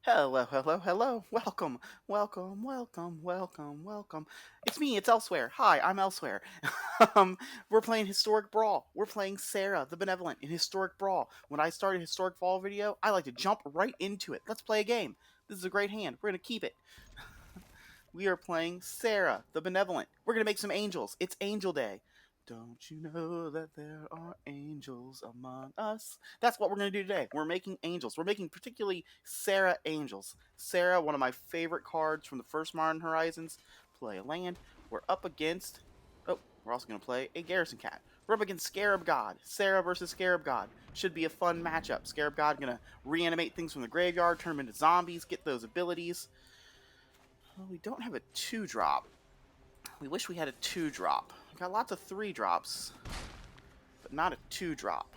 Hello, hello, hello. Welcome, welcome, welcome, welcome, welcome. It's me, it's Elsewhere. Hi, I'm Elsewhere. We're playing Historic Brawl. We're playing Serra the Benevolent in Historic Brawl. When I start a Historic Brawl video, I like to jump right into it. Let's play a game. This is a great hand. We're going to keep it. We are playing Serra the Benevolent. We're going to make some angels. It's Angel Day. Don't you know that there are angels among us? That's what we're going to do today. We're making angels. We're making particularly Serra angels. Serra, one of my favorite cards from the first Modern Horizons. Play a land. We're up against... Oh, we're also going to play a Garrison Cat. We're up against Scarab God. Serra versus Scarab God. Should be a fun matchup. Scarab God going to reanimate things from the graveyard, turn them into zombies, get those abilities. Well, we don't have a 2-drop. We wish we had a 2-drop. We got lots of 3-drops, but not a 2-drop.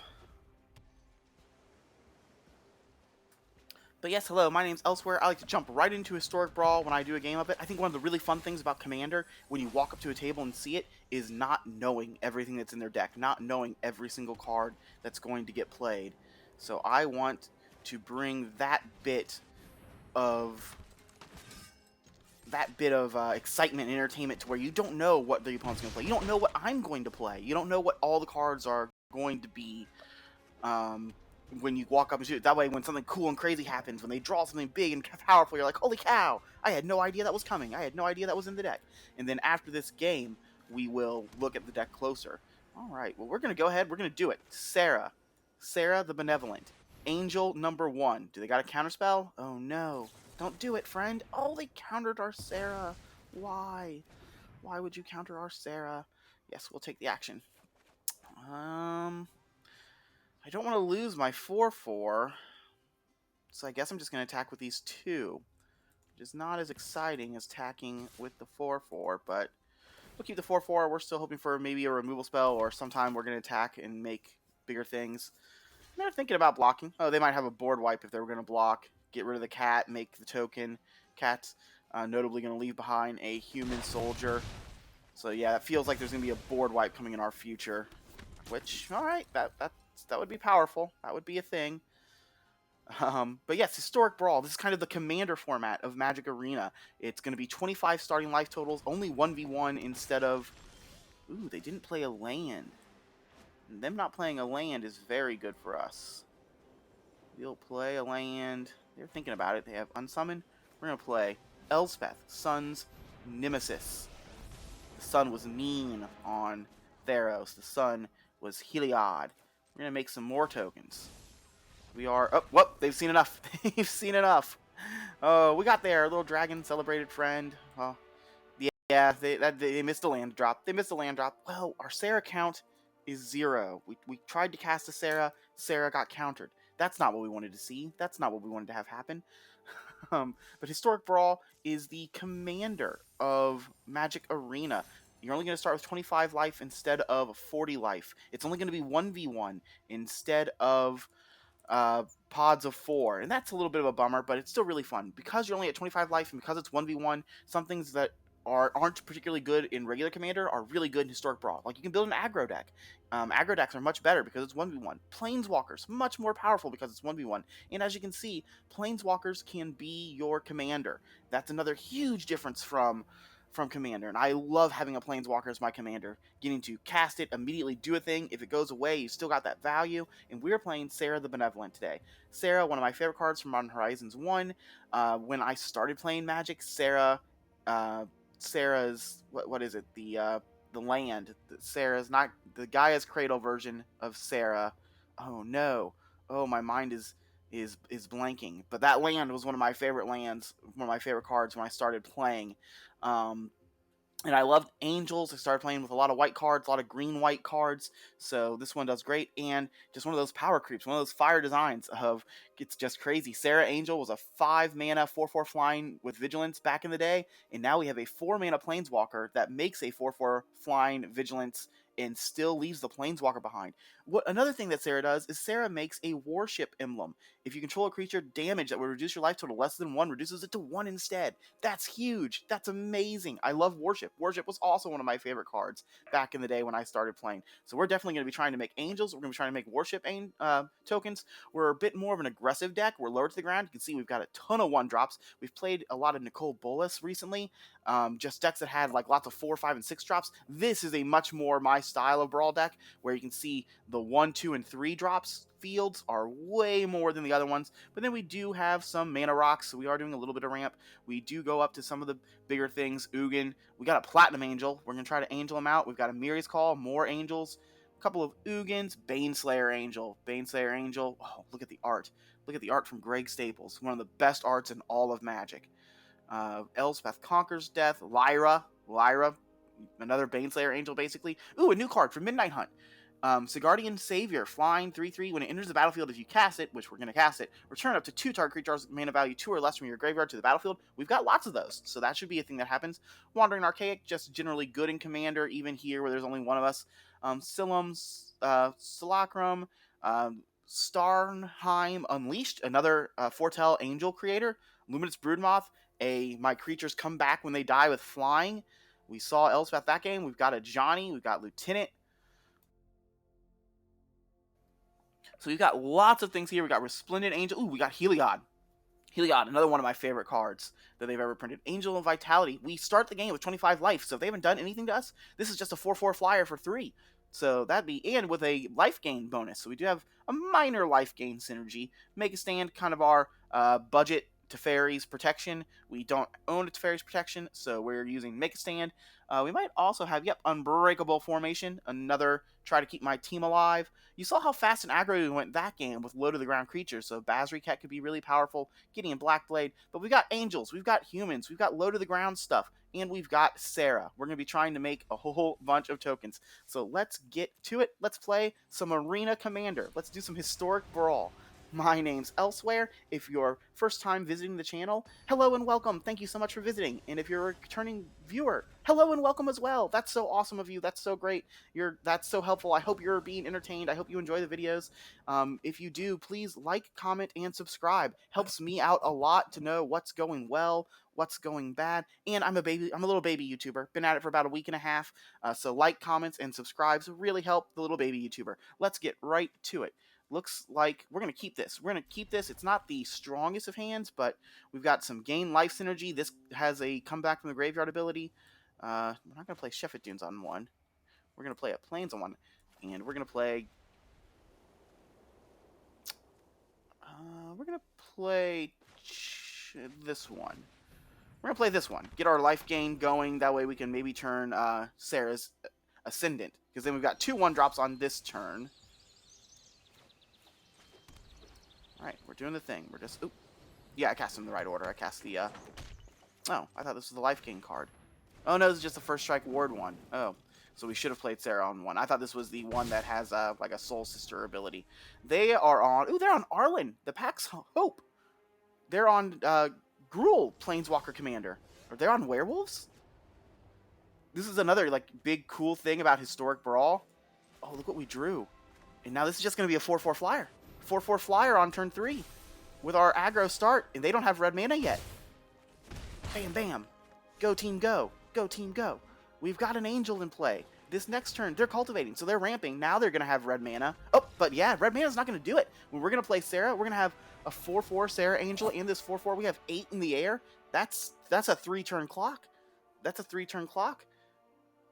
But yes, hello, my name's Elsewhere. I like to jump right into Historic Brawl when I do a game of it. I think one of the really fun things about Commander, when you walk up to a table and see it, is not knowing everything that's in their deck, not knowing every single card that's going to get played. So I want to bring that bit of excitement and entertainment to where you don't know what the opponent's going to play. You don't know what I'm going to play. You don't know what all the cards are going to be when you walk up and shoot. That way, when something cool and crazy happens, when they draw something big and powerful, you're like, holy cow, I had no idea that was coming. I had no idea that was in the deck. And then after this game, we will look at the deck closer. All right, well, we're going to go ahead. We're going to do it. Serra the Benevolent. Angel number 1. Do they got a counterspell? Oh, no. Don't do it, friend. Oh, they countered our Serra. Why? Why would you counter our Serra? Yes, we'll take the action. I don't want to lose my 4/4, so I guess I'm just going to attack with these 2, which is not as exciting as attacking with the 4/4, but we'll keep the 4/4. We're still hoping for maybe a removal spell, or sometime we're going to attack and make bigger things. They're thinking about blocking. Oh, they might have a board wipe if they were going to block. Get rid of the cat, make the token. Cat's notably going to leave behind a human soldier. So yeah, it feels like there's going to be a board wipe coming in our future. Which, alright, that would be powerful. That would be a thing. But yes, Historic Brawl. This is kind of the commander format of Magic Arena. It's going to be 25 starting life totals, only 1v1 instead of... Ooh, they didn't play a land. And them not playing a land is very good for us. We'll play a land. They're thinking about it. They have Unsummon. We're going to play Elspeth, Sun's Nemesis. The sun was mean on Theros. The sun was Heliod. We're going to make some more tokens. We are... Oh, whoop, they've seen enough. They've seen enough. Oh, we got there. Little dragon celebrated friend. Well, yeah, they missed a land drop. They missed a land drop. Well, our Serra count is 0. We tried to cast a Serra. Serra got countered. That's not what we wanted to see. That's not what we wanted to have happen. But Historic Brawl is the commander of Magic Arena. You're only going to start with 25 life instead of 40 life. It's only going to be 1v1 instead of pods of 4. And that's a little bit of a bummer, but it's still really fun. Because you're only at 25 life and because it's 1v1, some things that aren't particularly good in regular Commander are really good in Historic Brawl. Like, you can build an aggro deck. Aggro decks are much better because it's 1v1. Planeswalkers, much more powerful because it's 1v1. And as you can see, Planeswalkers can be your commander. That's another huge difference from Commander, and I love having a Planeswalker as my commander. Getting to cast it, immediately do a thing. If it goes away, you still got that value, and we're playing Serra the Benevolent today. Serra, one of my favorite cards from Modern Horizons 1. When I started playing Magic, Serra's what is it? The land. Serra's not the Gaia's Cradle version of Serra. Oh no! Oh, my mind is blanking. But that land was one of my favorite lands, one of my favorite cards when I started playing. And I loved Angels. I started playing with a lot of white cards, a lot of green-white cards. So this one does great. And just one of those power creeps, one of those fire designs of, it's just crazy. Serra Angel was a 5-mana 4/4 flying with Vigilance back in the day. And now we have a 4-mana Planeswalker that makes a 4/4 flying Vigilance and still leaves the Planeswalker behind. Another thing that Serra does is Serra makes a Warship emblem. If you control a creature, damage that would reduce your life total less than 1 reduces it to 1 instead. That's huge. That's amazing. I love Warship. Warship was also one of my favorite cards back in the day when I started playing. So we're definitely going to be trying to make Angels. We're going to be trying to make Warship tokens. We're a bit more of an aggressive deck. We're lower to the ground. You can see we've got a ton of 1-drops. We've played a lot of Nicole Bolas recently. Just decks that had like lots of 4, 5, and 6 drops. This is a much more my style of Brawl deck, where you can see the 1, 2, and 3 drops fields are way more than the other ones. But then we do have some mana rocks, so we are doing a little bit of ramp. We do go up to some of the bigger things. Ugin, we got a Platinum Angel. We're gonna try to angel him out. We've got a Miri's Call, more angels, a couple of Ugins, Baneslayer Angel. Baneslayer Angel. Oh, look at the art. Look at the art from Greg Staples. One of the best arts in all of Magic. Elspeth Conquers Death. Lyra, another Baneslayer Angel, basically. Ooh, a new card from Midnight Hunt. Sigardian Savior, flying 3/3. When it enters the battlefield, if you cast it, which we're going to cast it, return up to 2 target creatures mana value 2 or less from your graveyard to the battlefield. We've got lots of those, so that should be a thing that happens. Wandering Archaic, just generally good in Commander, even here where there's only one of us. Silum, Solacrum, Starnheim Unleashed, another Foretell Angel creator. Luminous Broodmoth, my creatures come back when they die with flying. We saw Elspeth that game. We've got a Johnny. We've got Lieutenant. So we've got lots of things here. We got Resplendent Angel. Ooh, we got Heliod. Heliod, another one of my favorite cards that they've ever printed. Angel of Vitality. We start the game with 25 life, so if they haven't done anything to us, this is just a 4/4 flyer for 3. So that'd be, and with a life gain bonus. So we do have a minor life gain synergy. Make a Stand, kind of our budget Teferi's protection. We don't own a Teferi's protection, so we're using Make a Stand. We might also have, Unbreakable Formation, another try to keep my team alive. You saw how fast and aggro we went that game with low-to-the-ground creatures, so Basri Cat could be really powerful, Gideon Blackblade, but we've got Angels, we've got Humans, we've got low-to-the-ground stuff, and we've got Serra. We're going to be trying to make a whole bunch of tokens. So let's get to it. Let's play some Arena Commander. Let's do some historic Brawl. My name's Elsewhere. If you're first time visiting the channel, hello and welcome. Thank you so much for visiting. And if you're a returning viewer, hello and welcome as well. That's so awesome of you. That's so great. That's so helpful. I hope you're being entertained. I hope you enjoy the videos. If you do, please like, comment, and subscribe. Helps me out a lot to know what's going well, what's going bad. And I'm a little baby YouTuber. Been at it for about a week and a half. So like, comments, and subscribes really help the little baby YouTuber. Let's get right to it. Looks like we're going to keep this. It's not the strongest of hands, but we've got some gain life synergy. This has a comeback from the graveyard ability. We're not going to play Shephet Dunes on one. We're going to play a Plains on one. And we're going to play... this one. We're going to play this one. Get our life gain going. That way we can maybe turn Serra's Ascendant. Because then we've got 2 1-drops on this turn. Alright, we're doing the thing. We're just... Oop. Yeah, I cast them in the right order. I cast the... Oh, I thought this was the life gain card. Oh, no, this is just the First Strike Ward one. Oh, so we should have played Serra on one. I thought this was the one that has, like, a Soul Sister ability. They are on... Ooh, they're on Arlen, the Pack's Hope. They're on, Gruul, Planeswalker Commander. Are they on Werewolves? This is another, like, big cool thing about Historic Brawl. Oh, look what we drew. And now this is just going to be a 4/4 flyer. 4/4 flyer on turn 3 with our aggro start, and they don't have red mana yet. Bam, bam. Go team, go. Go team, go. We've got an Angel in play. This next turn, they're cultivating, so they're ramping. Now they're going to have red mana. Oh, but yeah, red mana is not going to do it. When we're going to play Serra, we're going to have a 4/4 Serra Angel and this 4/4. We have 8 in the air. That's a 3-turn clock. That's a 3-turn clock.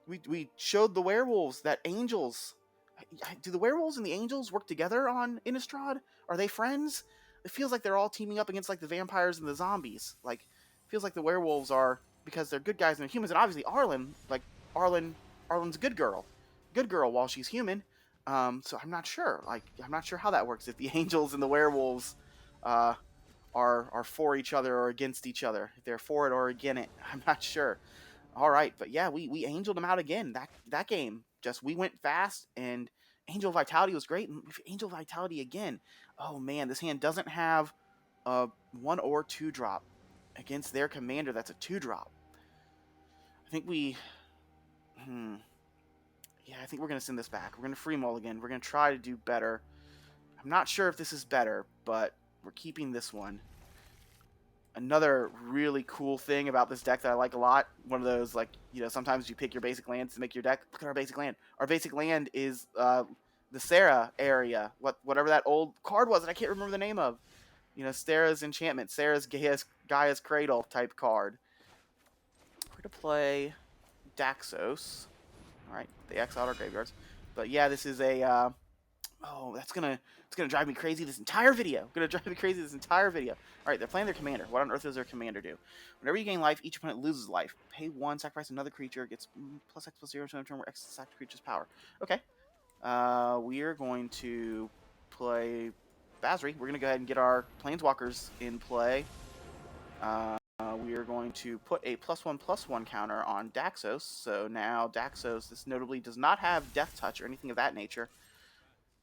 We showed the werewolves that Angels... Do the werewolves and the angels work together on Innistrad? Are they friends? It feels like they're all teaming up against, like, the vampires and the zombies. Like, it feels like the werewolves are, because they're good guys and they're humans, and obviously Arlen's a good girl. Good girl while she's human. So I'm not sure. Like, I'm not sure how that works, if the angels and the werewolves are for each other or against each other. If they're for it or against it. I'm not sure. Alright, but yeah, we angeled them out again. That game. Just, we went fast, and Angel Vitality was great. And Angel Vitality again. Oh, man, this hand doesn't have a 1 or 2 drop against their commander. That's a 2 drop. I think we... Yeah, I think we're going to send this back. We're going to free mulligan. We're going to try to do better. I'm not sure if this is better, but we're keeping this one. Another really cool thing about this deck that I like a lot, one of those, like, you know, sometimes you pick your basic lands to make your deck. Look at our basic land. Our basic land is the Serra area, whatever that old card was that I can't remember the name of. You know, Serra's Enchantment, Serra's Gaia's Cradle type card. We're going to play Daxos. All right, they X out our graveyards. But yeah, this is a... oh, it's gonna drive me crazy this entire video. All right, they're playing their commander. What on earth does their commander do? Whenever you gain life, each opponent loses life. Pay 1, sacrifice another creature, gets plus X plus 0 to turn where X is the creature's power. Okay. We are going to play Basri. We're gonna go ahead and get our Planeswalkers in play. We are going to put a +1/+1 counter on Daxos. So now Daxos, this notably does not have Death Touch or anything of that nature.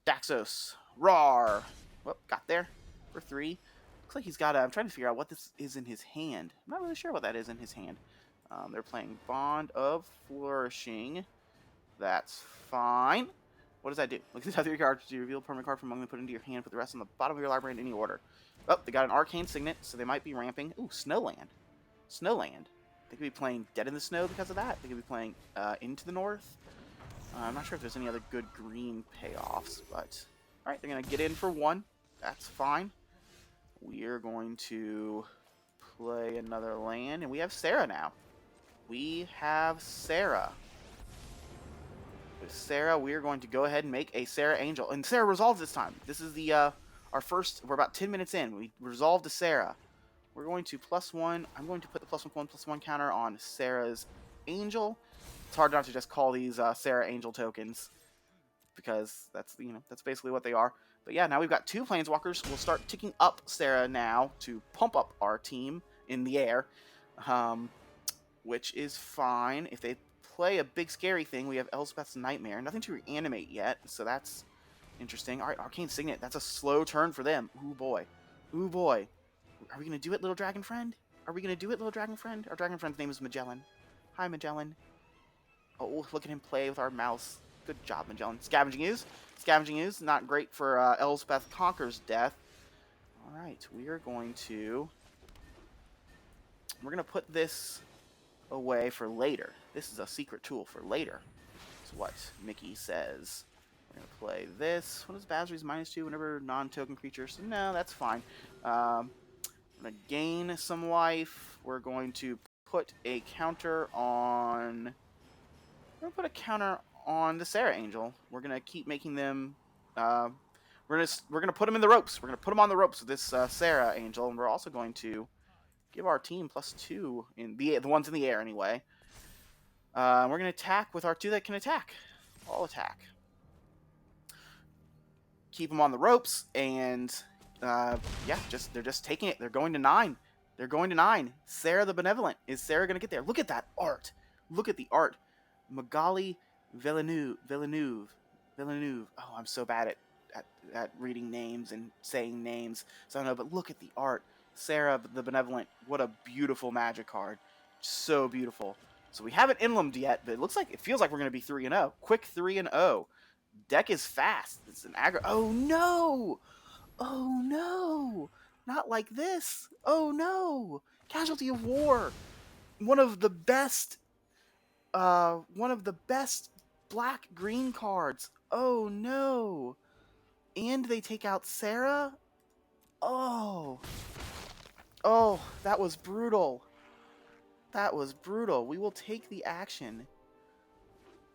Daxos, roar! Whoop, got there for 3. Looks like he's got I'm trying to figure out what this is in his hand. I'm not really sure what that is in his hand. They're playing Bond of Flourishing. That's fine. What does that do? Look at the top of your cards. You reveal a permanent card from among them, put into your hand, put the rest on the bottom of your library in any order. Oh, they got an Arcane Signet, so they might be ramping. Ooh, Snowland. Snowland. They could be playing Dead in the Snow because of that. They could be playing Into the North. I'm not sure if there's any other good green payoffs, but... Alright, they're going to get in for 1. That's fine. We are going to play another land, and we have Serra now. We have Serra. With Serra, we are going to go ahead and make a Serra Angel. And Serra resolves this time. This is the our first... We're about 10 minutes in. We resolved a Serra. We're going to +1. I'm going to put the +1/+1 counter on Serra's Angel. It's hard not to just call these Serra Angel tokens, because that's, you know, that's basically what they are. But yeah, now we've got 2 Planeswalkers. We'll start ticking up Serra now to pump up our team in the air, which is fine. If they play a big scary thing, we have Elspeth's Nightmare. Nothing to reanimate yet, so that's interesting. All right, Arcane Signet. That's a slow turn for them. Ooh boy, ooh boy. Are we gonna do it, little dragon friend? Are we gonna do it, little dragon friend? Our dragon friend's name is Magellan. Hi, Magellan. Oh, look at him play with our mouse. Good job, Magellan. Scavenging Ooze. Scavenging Ooze, not great for Elspeth Conquer's death. Alright, we are going to... We're going to put this away for later. This is a secret tool for later. That's what Mickey says. We're going to play this. What is Basri's -2 whenever non-token creatures? No, that's fine. I'm going to gain some life. We're going to put a counter on... We're going to put a counter on the Serra Angel. We're going to keep making them... we're gonna put them in the ropes. We're going to put them on the ropes with this Serra Angel. And we're also going to give our team +2 in the ones in the air anyway. We're going to attack with our 2 that can attack. All attack. Keep them on the ropes. And yeah, they're just taking it. They're going to 9. They're going to 9. Serra the Benevolent. Is Serra going to get there? Look at that art. Look at the art. Magali Villeneuve. Oh, I'm so bad at reading names and saying names. So I don't know, but look at the art. Serra the Benevolent. What a beautiful Magic card. So beautiful. So we haven't emblemed yet, but it feels like we're going to be 3-0. Quick 3-0. Deck is fast. It's an aggro. Oh no! Oh no! Not like this. Oh no! Casualty of War. One of the best black-green cards. Oh no! And they take out Serra? Oh. Oh, that was brutal. That was brutal. We will take the action.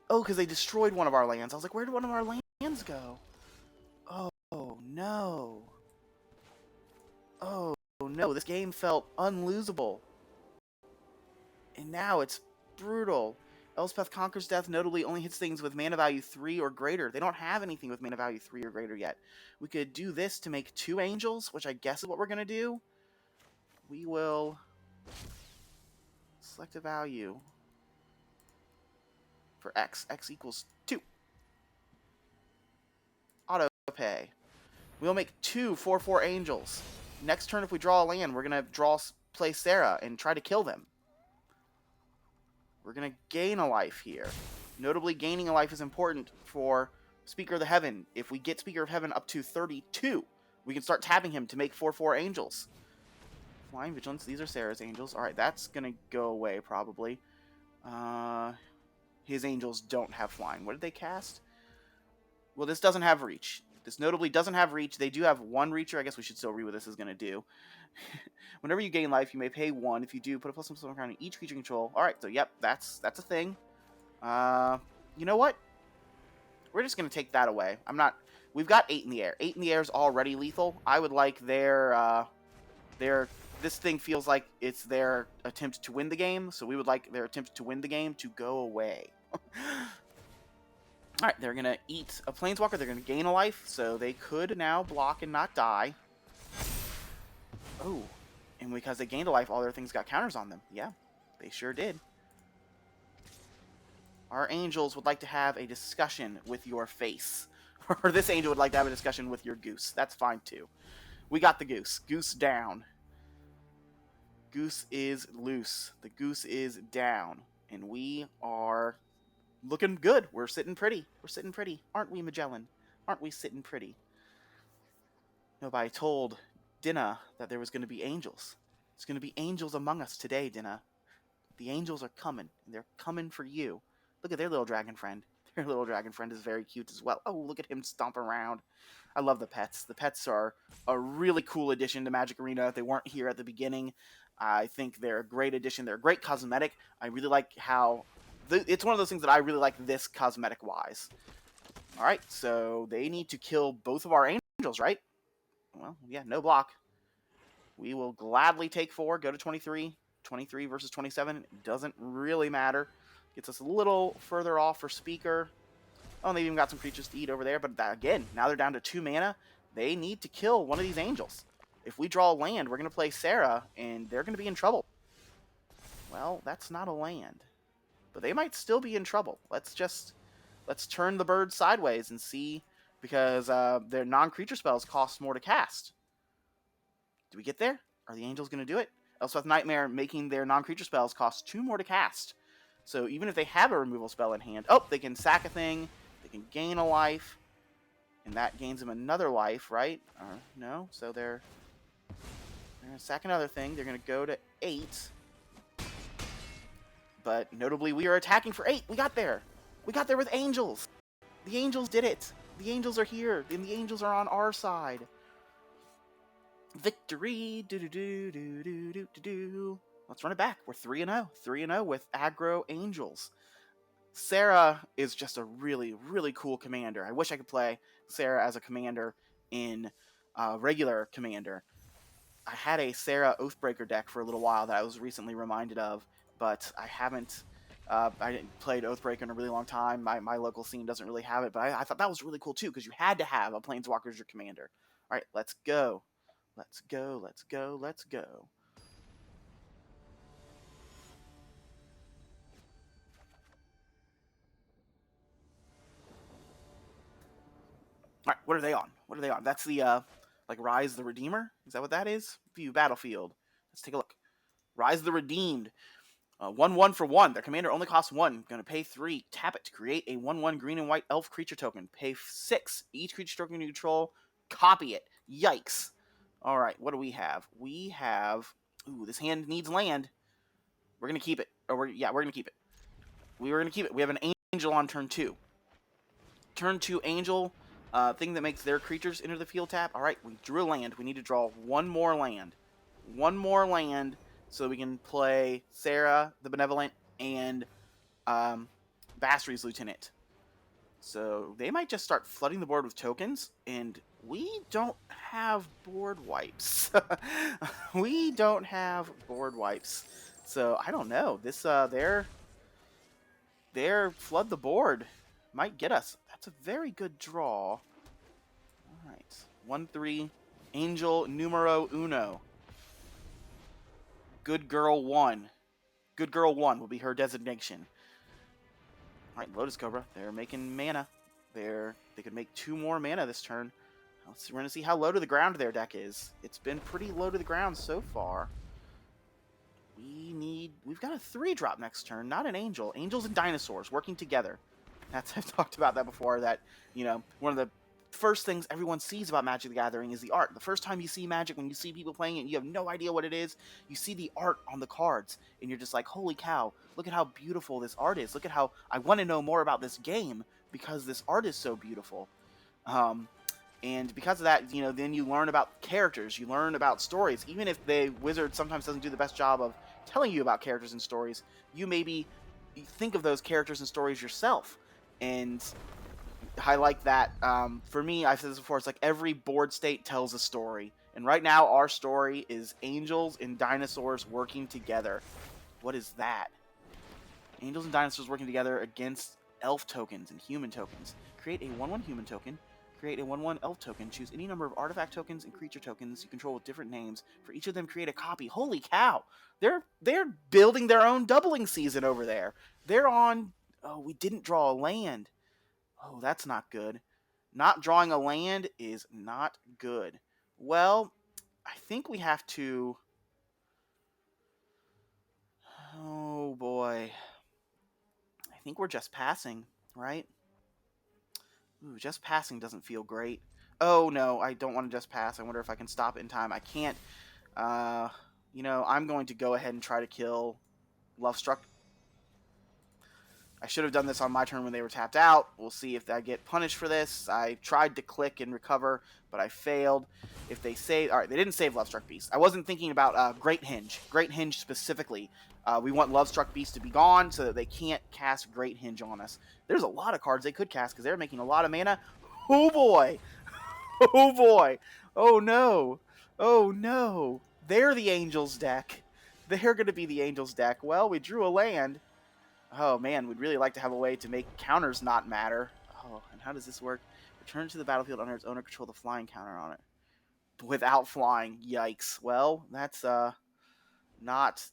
Oh, because they destroyed one of our lands. I was like, where did one of our lands go? Oh no. Oh no, this game felt unlosable. And now it's brutal. Elspeth Conquer's Death notably only hits things with mana value 3 or greater. They don't have anything with mana value 3 or greater yet. We could do this to make 2 angels, which I guess is what we're going to do. We will select a value for X. X equals 2. Auto pay. We'll make 2 4/4 angels. Next turn, if we draw a land, we're going to play Serra and try to kill them. We're going to gain a life here. Notably, gaining a life is important for Speaker of the Heaven. If we get Speaker of Heaven up to 32, we can start tapping him to make 4/4 angels. Flying Vigilance, these are Serra's angels. Alright, that's gonna go away, probably. His angels don't have flying. What did they cast? Well, this doesn't have reach. This notably doesn't have reach. They do have one reacher. I guess we should still read what this is going to do. Whenever you gain life, you may pay 1. If you do, put a +1 +1 on each creature control. Alright, so yep, that's a thing. You know what? We're just going to take that away. We've got 8 in the air. 8 in the air is already lethal. I would like their this thing feels like it's their attempt to win the game, so we would like their attempt to win the game to go away. Alright, they're going to eat a Planeswalker. They're going to gain a life, so they could now block and not die. Oh, and because they gained a life, all their things got counters on them. Yeah, they sure did. Our angels would like to have a discussion with your face. Or this angel would like to have a discussion with your goose. That's fine, too. We got the goose. Goose down. Goose is loose. The goose is down. And we are looking good. We're sitting pretty. We're sitting pretty. Aren't we, Magellan? Aren't we sitting pretty? Nobody told Dinah that there was going to be angels. There's going to be angels among us today, Dinah. The angels are coming. And they're coming for you. Look at their little dragon friend. Their little dragon friend is very cute as well. Oh, look at him stomp around. I love the pets. The pets are a really cool addition to Magic Arena. They weren't here at the beginning. I think they're a great addition. They're a great cosmetic. I really like how... It's one of those things that I really like this cosmetic-wise. Alright, so they need to kill both of our angels, right? Well, yeah, no block. We will gladly take 4, go to 23. 23 versus 27. It doesn't really matter. Gets us a little further off for Speaker. Oh, and they've even got some creatures to eat over there. But again, now they're down to 2 mana. They need to kill one of these angels. If we draw a land, we're going to play Serra, and they're going to be in trouble. Well, that's not a land. But they might still be in trouble. Let's turn the bird sideways and see, because their non-creature spells cost more to cast. Do we get there? Are the angels going to do it? Elspeth Nightmare making their non-creature spells cost 2 more to cast. So even if they have a removal spell in hand, oh, they can sack a thing, they can gain a life, and that gains them another life, right? No, so they're going to sack another thing. They're going to go to 8. But notably, we are attacking for 8. We got there. We got there with angels. The angels did it. The angels are here, and the angels are on our side. Victory. Do-do-do-do-do-do-do. Let's run it back. We're 3-0. 3-0 with aggro angels. Serra is just a really, really cool commander. I wish I could play Serra as a commander in regular commander. I had a Serra Oathbreaker deck for a little while that I was recently reminded of, but I haven't I didn't played Oathbreaker in a really long time. My local scene doesn't really have it, but I thought that was really cool too, because you had to have a Planeswalker as your commander. Alright, let's go. Let's go, let's go, let's go. Alright, what are they on? What are they on? That's the, like, Rise the Redeemer? Is that what that is? View Battlefield. Let's take a look. Rise the Redeemed. 1/1 for 1. Their commander only costs 1. Going to pay 3. Tap it to create a 1/1 green and white elf creature token. Pay 6. Each creature token you control, copy it. Yikes. Alright, what do we have? We have... Ooh, this hand needs land. We're going to keep it. We're going to keep it. We were going to keep it. We have an angel on turn 2. Turn 2 angel... thing that makes their creatures enter the field tap. Alright, we drew a land. We need to draw 1 more land. 1 more land so we can play Serra the Benevolent and Basri's Lieutenant. So they might just start flooding the board with tokens, and we don't have board wipes. We don't have board wipes. So I don't know. This their flood the board might get us. That's a very good draw. Alright. 1/3. Angel numero uno. Good Girl 1. Good Girl 1 will be her designation. Alright, Lotus Cobra. They're making mana. They could make 2 more mana this turn. We're going to see how low to the ground their deck is. It's been pretty low to the ground so far. We've got a 3-drop next turn, not an angel. Angels and dinosaurs working together. I've talked about that before. That one of the first things everyone sees about Magic the Gathering is the art. The first time you see Magic, when you see people playing it, you have no idea what it is. You see the art on the cards, and you're just like, "Holy cow! Look at how beautiful this art is. Look at how I want to know more about this game because this art is so beautiful." Um, and because of that, then you learn about characters, you learn about stories. Even if the wizard sometimes doesn't do the best job of telling you about characters and stories, you maybe think of those characters and stories yourself. And I like that. For me, I've said this before, it's like every board state tells a story. And right now, our story is angels and dinosaurs working together. What is that? Angels and dinosaurs working together against elf tokens and human tokens. Create a 1/1 human token. Create a 1/1 elf token. Choose any number of artifact tokens and creature tokens you control with different names. For each of them, create a copy. Holy cow! They're building their own doubling season over there. They're on. Oh, we didn't draw a land. Oh, that's not good. Not drawing a land is not good. Well, I think we have to. Oh boy. I think we're just passing, right? Ooh, just passing doesn't feel great. Oh no, I don't want to just pass. I wonder if I can stop it in time. I can't. Uh, I'm going to go ahead and try to kill Love Struck. I should have done this on my turn when they were tapped out. We'll see if I get punished for this. I tried to click and recover, but I failed. If they save... Alright, they didn't save Love Struck Beast. I wasn't thinking about Great Hinge. Great Hinge specifically. We want Love Struck Beast to be gone so that they can't cast Great Hinge on us. There's a lot of cards they could cast because they're making a lot of mana. Oh boy! Oh boy! Oh no! Oh no! They're the Angels deck. They're going to be the Angels deck. Well, we drew a land. Oh man, we'd really like to have a way to make counters not matter. Oh, and how does this work? Return to the battlefield under its owner, control the flying counter on it. Without flying, yikes. Well, that's not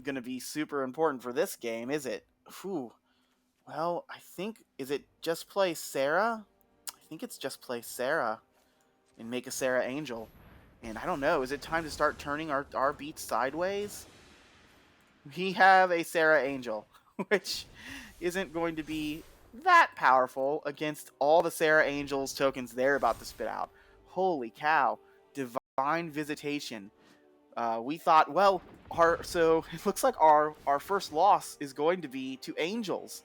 going to be super important for this game, is it? Whew. Well, I think, is it just play Serra? I think it's just play Serra and make a Serra Angel. And I don't know, is it time to start turning our beats sideways? We have a Serra Angel, which isn't going to be that powerful against all the Serra Angels tokens they're about to spit out. Holy cow. Divine Visitation. We thought, well, so it looks like our first loss is going to be to Angels.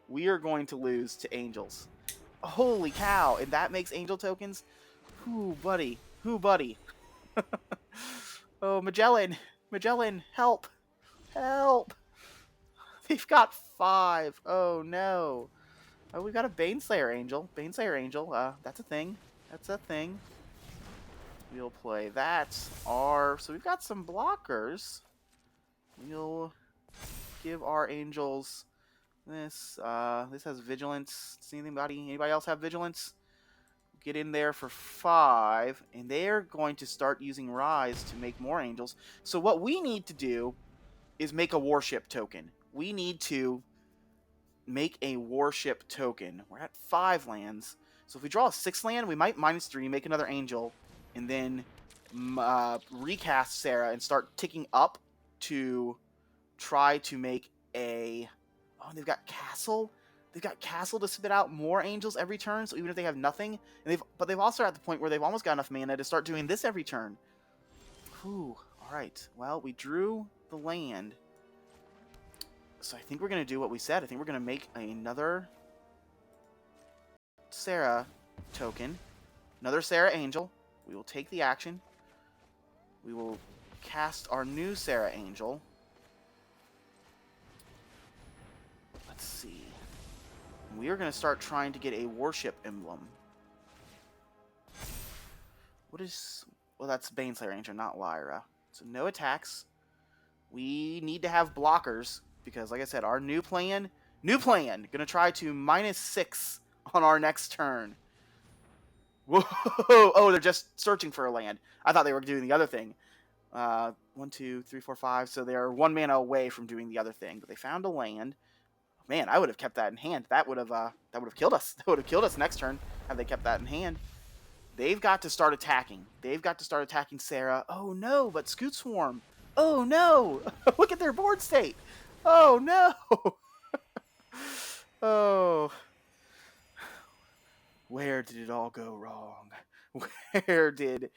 We are going to lose to Angels. Holy cow. And that makes Angel tokens? Whoo, buddy. Whoo, buddy. Oh, Magellan. Magellan, help. Help. They've got 5. Oh, no. Oh, we've got a Baneslayer Angel. Baneslayer Angel. That's a thing. That's a thing. We'll play that. So we've got some blockers. We'll give our Angels this. This has Vigilance. Does anybody else have Vigilance? Get in there for 5. And they're going to start using Rise to make more Angels. So what we need to do is make a Warship token. We need to make a Warship token. We're at 5 lands. So if we draw a 6th land, we might -3, make another Angel, and then recast Serra and start ticking up to try to make a... Oh, they've got Castle? They've got Castle to spit out more Angels every turn, so even if they have nothing... But they've also at the point where they've almost got enough mana to start doing this every turn. Whew. Alright. Well, we drew the land. So I think we're going to do what we said. I think we're going to make another Serra token. Another Serra Angel. We will take the action. We will cast our new Serra Angel. Let's see. We are going to start trying to get a Warship emblem. What is... Well, that's Baneslayer Angel, not Lyra. So no attacks. We need to have blockers. Because, like I said, our new plan, gonna try to -6 on our next turn. Whoa! Oh, they're just searching for a land. I thought they were doing the other thing. 1, 2, 3, 4, 5. So they're 1 mana away from doing the other thing. But they found a land. Man, I would have kept that in hand. That would have killed us. That would have killed us next turn had they kept that in hand. They've got to start attacking. They've got to start attacking Serra. Oh no! But Scoot Swarm. Oh no! Look at their board state. Oh no! Oh, Where did it all go wrong? Where did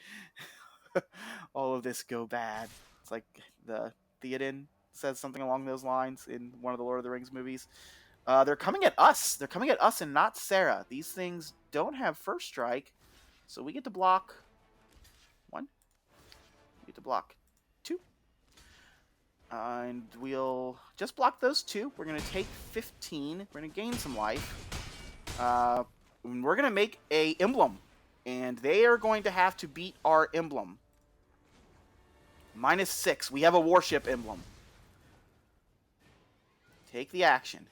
all of this go bad? It's like the Theoden says something along those lines in one of the Lord of the Rings movies. They're coming at us. They're coming at us and not Serra. These things don't have first strike, so we get to block one. We get to block two. And we'll just block those two. We're going to take 15. We're going to gain some life. We're going to make a emblem. And they are going to have to beat our emblem. -6. We have a warship emblem. Take the action.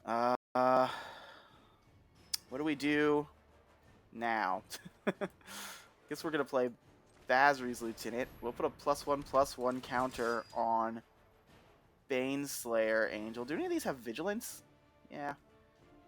What do we do now? Guess we're going to play Basri's Lieutenant. We'll put a +1/+1 counter on Bane's Slayer Angel. Do any of these have Vigilance? Yeah.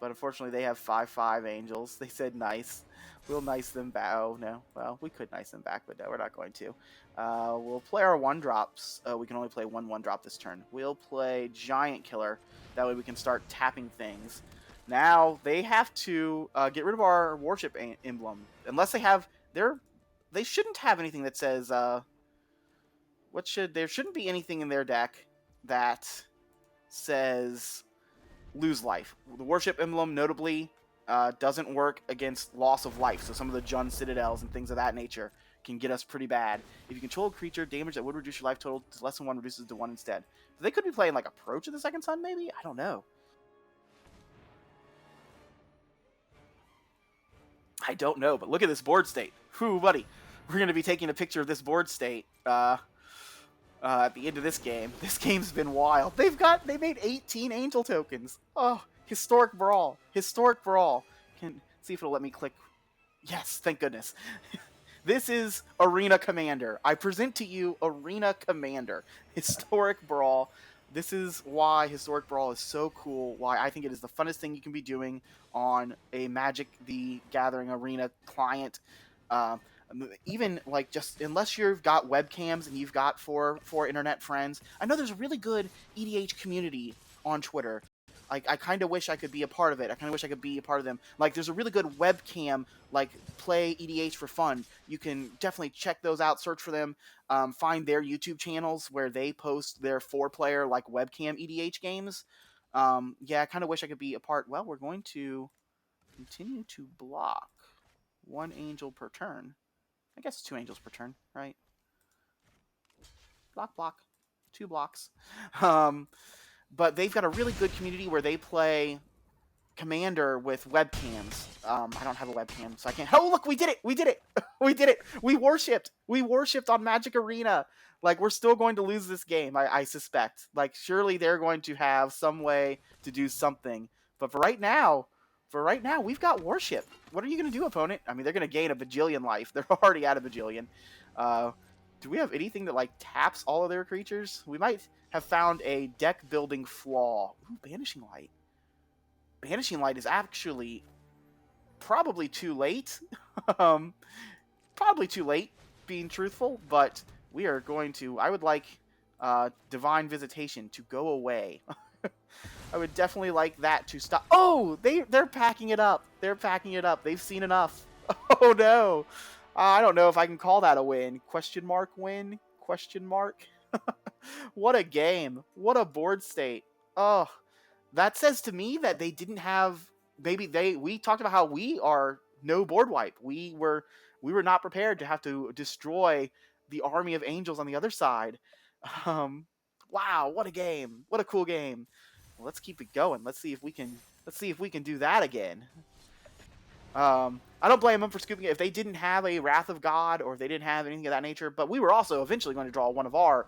But unfortunately, they have 5/5 Angels. They said nice. We'll nice them back. Oh, no. Well, we could nice them back, but no, we're not going to. We'll play our 1-drops. We can only play one 1-drop this turn. We'll play Giant Killer. That way we can start tapping things. Now, they have to get rid of our Warship Emblem. Unless they have... They shouldn't have anything that says... There shouldn't be anything in their deck that says... lose life. The Warship Emblem, notably, doesn't work against loss of life. So some of the Jund Citadels and things of that nature can get us pretty bad. If you control a creature, damage that would reduce your life total to less than 1 reduces to 1 instead. So they could be playing like Approach of the Second Sun, maybe? I don't know. I don't know, but look at this board state. Whew, buddy. We're going to be taking a picture of this board state at the end of this game. This game's been wild. They made 18 Angel tokens. Oh, historic Brawl. Historic Brawl. Can see if it'll let me click. Yes, thank goodness. This is Arena Commander. I present to you Arena Commander. Historic Brawl. This is why Historic Brawl is so cool, why I think it is the funnest thing you can be doing on a Magic the Gathering Arena client. Even like just unless you've got webcams and you've got four internet friends, I know there's a really good EDH community on Twitter. Like I kind of wish I could be a part of it. I kind of wish I could be a part of them. Like there's a really good webcam like Play EDH for Fun. You can definitely check those out. Search for them. Find their YouTube channels where they post their 4-player like webcam EDH games. Yeah, I kind of wish I could be a part. Well, we're going to continue to block 1 angel per turn. I guess 2 angels per turn, right? Block. 2 blocks. But they've got a really good community where they play Commander with webcams. I don't have a webcam, so I can't... Oh, look, we did it! We did it! We did it! We worshipped! We worshipped on Magic Arena! Like, we're still going to lose this game, I suspect. Like, surely they're going to have some way to do something. But for right now, we've got Worship. What are you going to do, opponent? I mean, they're going to gain a bajillion life. They're already at a bajillion. Do we have anything that, like, taps all of their creatures? We might have found a deck-building flaw. Ooh, Banishing Light. Banishing Light is actually probably too late. Probably too late, being truthful, but we are going to... I would like Divine Visitation to go away. I would definitely like that to stop. Oh, they're packing it up. They're packing it up. They've seen enough. Oh no. I don't know if I can call that a win. Question mark win? Question mark? What a game. What a board state. Oh, that says to me that they didn't have, we talked about how we are no board wipe. We were not prepared to have to destroy the army of angels on the other side. Wow, what a game. What a cool game. Well, let's keep it going. Let's see if we can do that again. I don't blame them for scooping it if they didn't have a Wrath of God or if they didn't have anything of that nature, but we were also eventually going to draw one of our,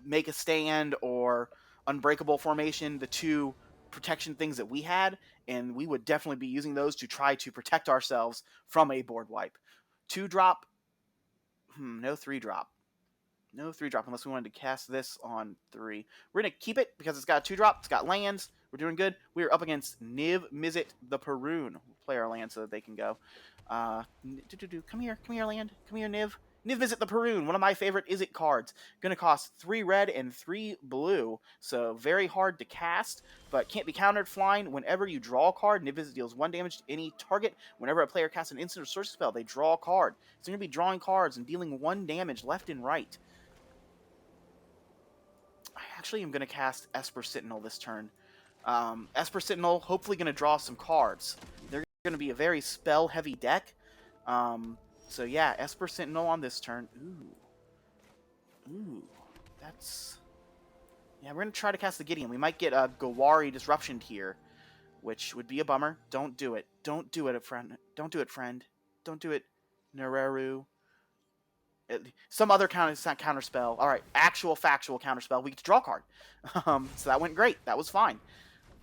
Make a Stand or Unbreakable Formation, the 2 protection things that we had, and we would definitely be using those to try to protect ourselves from a board wipe. 2-drop, no 3-drop. No 3-drop unless we wanted to cast this on 3. We're going to keep it because it's got a 2-drop. It's got lands. We're doing good. We're up against Niv Mizzet the Perun. We'll play our land so that they can go. Come here, land. Come here, Niv. Niv-Mizzet the Perun, one of my favorite Izzet cards. Going to cost 3 red and 3 blue, so very hard to cast, but can't be countered flying. Whenever you draw a card, Niv-Mizzet deals 1 damage to any target. Whenever a player casts an instant or sorcery spell, they draw a card. So you're going to be drawing cards and dealing 1 damage left and right. I actually am going to cast Esper Sentinel this turn. Esper Sentinel, hopefully going to draw some cards. They're going to be a very spell-heavy deck. So yeah, Esper Sentinel on this turn. Ooh, that's... Yeah, we're going to try to cast the Gideon. We might get a Gowari Disruption here, which would be a bummer. Don't do it. Don't do it, friend. Don't do it, friend. Don't do it, Nereru. Some other counter spell. All right, actual factual counter spell. We get to draw a card. So that went great. That was fine.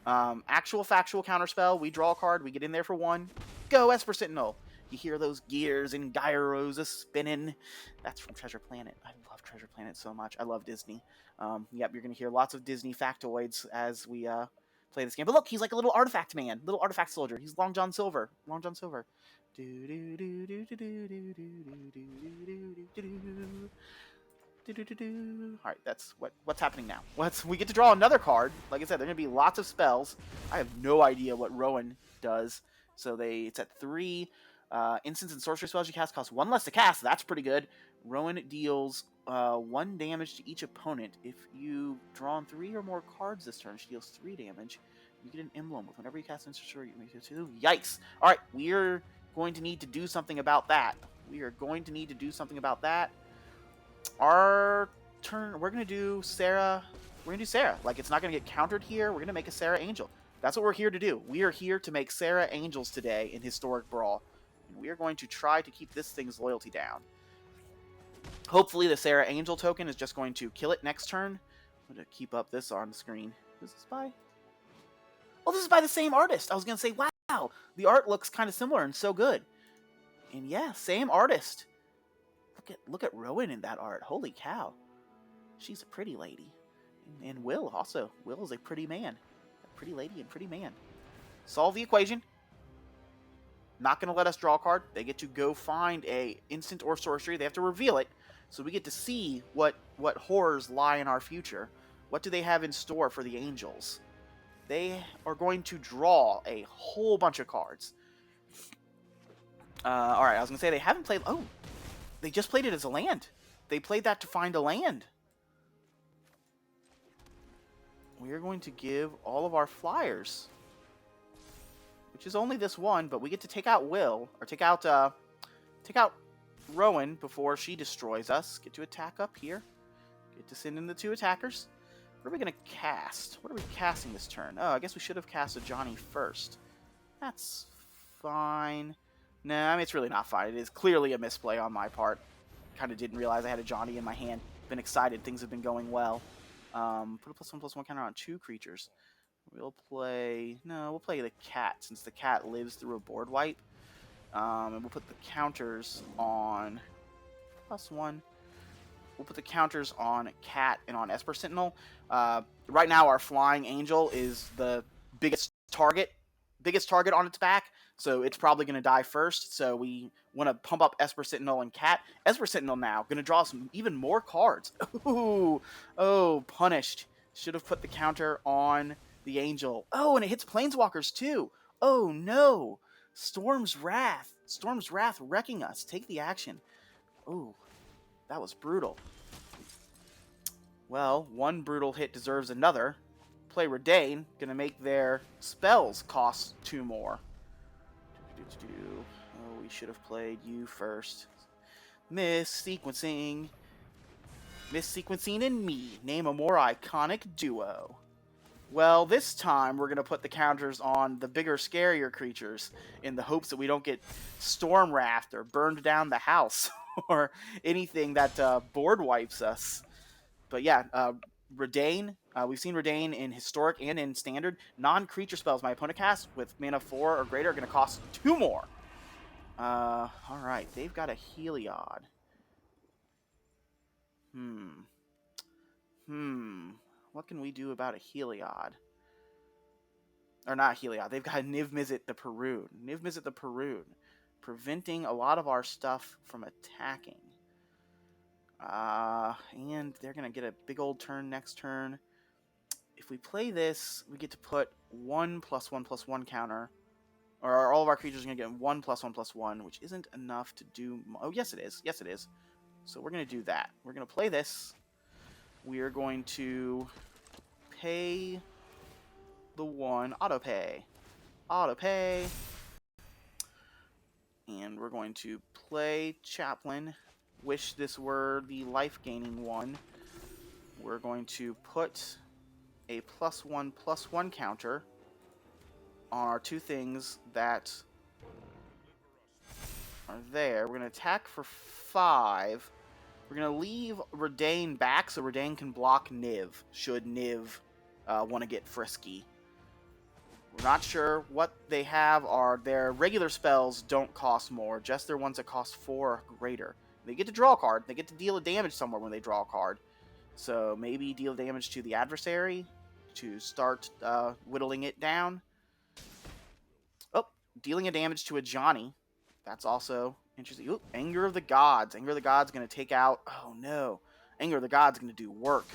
Actual factual counter spell. We draw a card. We get in there for 1. Go, Esper Sentinel. You hear those gears and gyros a-spinning. That's from Treasure Planet. I love Treasure Planet so much. I love Disney. Yep, you're going to hear lots of Disney factoids as we play this game. But look, he's like a little artifact man. Little artifact soldier. He's Long John Silver. Long John Silver. Alright, that's what's happening now. We get to draw another card. Like I said, there are going to be lots of spells. I have no idea what Rowan does. So it's at 3. Instants and sorcery spells you cast cost 1 less to cast. That's pretty good. Rowan deals 1 damage to each opponent. If you draw on 3 or more cards this turn, she deals 3 damage. You get an emblem with whenever you cast an instant sorcery, you make it 2. Yikes! Alright, we're going to need to do something about that. Our turn, we're going to do Serra. We're going to do Serra. Like, it's not going to get countered here. We're going to make a Serra Angel. That's what we're here to do. We are here to make Serra Angels today in Historic Brawl. And we are going to try to keep this thing's loyalty down. Hopefully the Serra Angel token is just going to kill it next turn. I'm going to keep up this on the screen. Who's this by? Oh, this is by the same artist. I was going to say, wow, the art looks kind of similar and so good. And yeah, same artist. Look at Rowan in that art. Holy cow. She's a pretty lady. And Will also. Will is a pretty man. A pretty lady and pretty man. Solve the equation. Not going to let us draw a card. They get to go find a instant or sorcery. They have to reveal it. So we get to see what horrors lie in our future. What do they have in store for the Angels? They are going to draw a whole bunch of cards. Alright, I was going to say they haven't played... Oh, they just played it as a land. They played that to find a land. We are going to give all of our flyers, which is only this one, but we get to take out Will, or take out Rowan before she destroys us. Get to attack up here. Get to send in the 2 attackers. What are we going to cast? What are we casting this turn? Oh, I guess we should have cast a Johnny first. That's fine. Nah, I mean, it's really not fine. It is clearly a misplay on my part. Kind of didn't realize I had a Johnny in my hand. Been excited. Things have been going well. Put a +1/+1 counter on 2 creatures. We'll play the cat, since the cat lives through a board wipe. And we'll put the counters on +1. We'll put the counters on cat and on Esper Sentinel. Right now, our Flying Angel is the biggest target on its back, so it's probably going to die first. So we want to pump up Esper Sentinel and cat. Esper Sentinel now going to draw some even more cards. Ooh, oh, punished. Should have put the counter on the Angel. Oh, and it hits Planeswalkers too. Oh no, Storm's Wrath. Storm's Wrath wrecking us. Take the action. Ooh, that was brutal. Well, one brutal hit deserves another. Play Redain, gonna make their spells cost 2 more. Oh, we should have played you first. Missequencing and me. Name a more iconic duo. Well, this time we're gonna put the counters on the bigger, scarier creatures in the hopes that we don't get Storm Wrath or burned down the house or anything that board wipes us. But yeah, Redain. We've seen Redain in Historic and in Standard. Non-creature spells my opponent casts with mana 4 or greater are going to cost 2 more. Alright, they've got a Heliod. What can we do about a Heliod? Or not Heliod. They've got Niv-Mizzet the Perun. Preventing a lot of our stuff from attacking. And they're going to get a big old turn next turn. If we play this, we get to put 1+1+1 counter. Or all of our creatures are going to get 1+1+1, which isn't enough to do... Oh, yes it is. Yes it is. So we're going to do that. We're going to play this. We are going to pay the 1. Auto pay. Auto pay. And we're going to play Chaplain. Wish this were the life-gaining one. We're going to put a +1/+1 counter on our 2 things that are there. We're going to attack for 5. We're going to leave Redain back so Redain can block Niv, should Niv want to get frisky. We're not sure what they have. Are their regular spells don't cost more, just their ones that cost 4 or greater. They get to draw a card. They get to deal a damage somewhere when they draw a card. So maybe deal damage to the adversary to start whittling it down. Oh, dealing a damage to a Johnny. That's also interesting. Ooh, Anger of the Gods. Anger of the Gods going to take out... Oh, no. Anger of the Gods going to do work.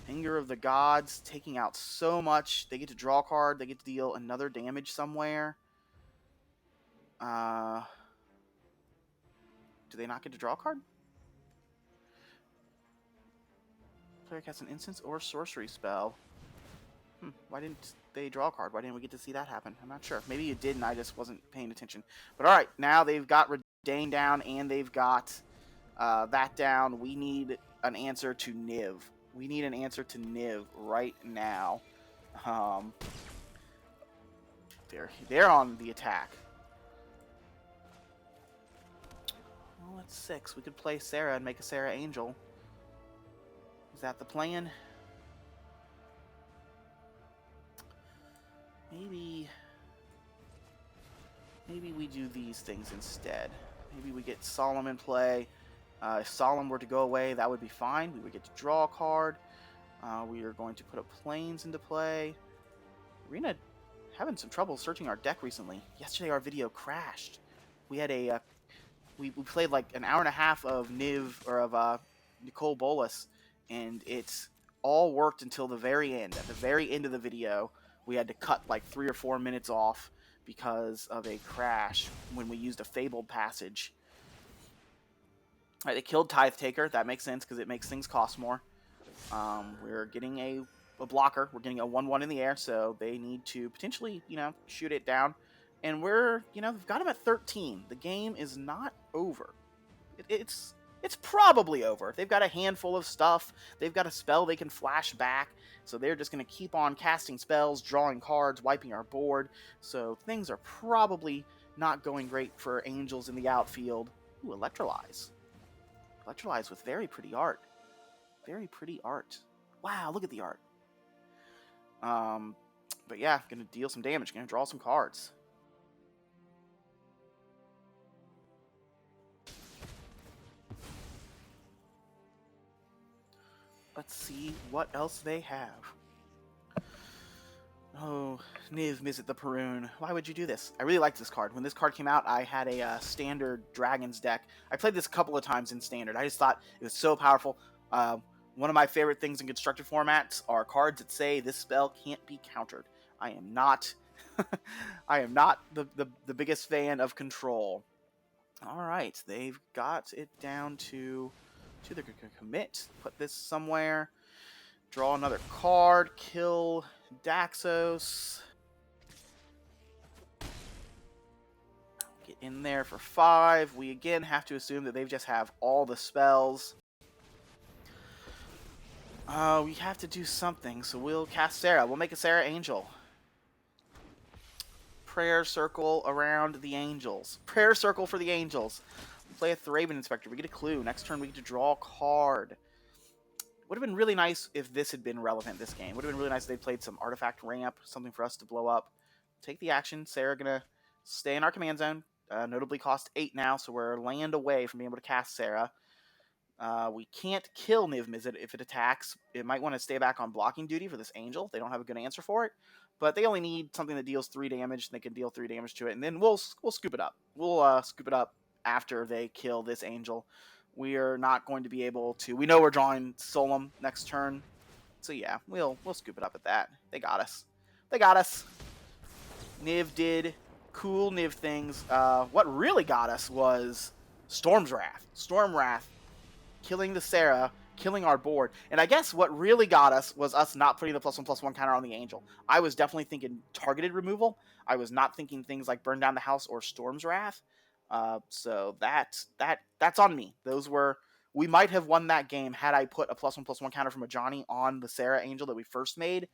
Anger of the Gods taking out so much. They get to draw a card. They get to deal another damage somewhere. Do they not get to draw a card? Player casts an instance or sorcery spell. Why didn't they draw a card? Why didn't we get to see that happen? I'm not sure. Maybe you did and I just wasn't paying attention. But alright, now they've got Redain down and they've got that down. We need an answer to Niv. We need an answer to Niv right now. They're on the attack. Well, that's 6. We could play Serra and make a Serra Angel. Is that the plan? Maybe we do these things instead. Maybe we get Solemn in play. If Solemn were to go away, that would be fine. We would get to draw a card. We are going to put a Plains into play. Arena having some trouble searching our deck recently. Yesterday our video crashed. We had a we played like an hour and a half of Niv or of Nicole Bolas, and it's all worked until the very end. At the very end of the video, we had to cut like 3 or 4 minutes off because of a crash when we used a Fabled Passage. All right, they killed Tithe Taker. That makes sense because it makes things cost more. We're getting a blocker. We're getting a 1/1 in the air, so they need to potentially, shoot it down. And we're, they've got him at 13. The game is not over. It's probably over. They've got a handful of stuff. They've got a spell they can flash back. So they're just going to keep on casting spells, drawing cards, wiping our board. So things are probably not going great for Angels in the outfield. Ooh, Electrolyze. Electrolyze with very pretty art. Very pretty art. Wow, look at the art. But yeah, going to deal some damage. Going to draw some cards. Let's see what else they have. Oh, Niv Mizzet the Perun. Why would you do this? I really liked this card. When this card came out, I had a standard Dragons deck. I played this a couple of times in standard. I just thought it was so powerful. One of my favorite things in constructed formats are cards that say this spell can't be countered. I am not I am not the biggest fan of control. Alright, they've got it down to the commit. Put this somewhere. Draw another card. Kill Daxos. Get in there for 5. We again have to assume that they just have all the spells. We have to do something, so we'll cast Serra. We'll make a Serra Angel. Prayer circle around the angels. Prayer circle for the angels. We play a Thraben Inspector. We get a clue. Next turn we get to draw a card. Would have been really nice if this had been relevant this game. Would have been really nice if they played some artifact ramp, something for us to blow up. Take the action. Serra gonna stay in our command zone. Notably cost 8 now, so we're land away from being able to cast Serra. We can't kill Niv Mizzet if it attacks. It might want to stay back on blocking duty for this angel. They don't have a good answer for it. But they only need something that deals 3 damage. They can deal 3 damage to it, and then we'll scoop it up. We'll scoop it up after they kill this angel. we are not going to be able to. We know we're drawing Solemn next turn, so yeah, we'll scoop it up at that. They got us. They got us. Niv did cool Niv things. What really got us was Storm's Wrath. Storm Wrath killing the Serra, killing our board. And I guess what really got us was us not putting the +1/+1 counter on the Angel. I was definitely thinking targeted removal. I was not thinking things like Burn Down the House or Storm's Wrath. So that's on me. Those were... We might have won that game had I put a +1/+1 counter from a Johnny on the Serra Angel that we first made.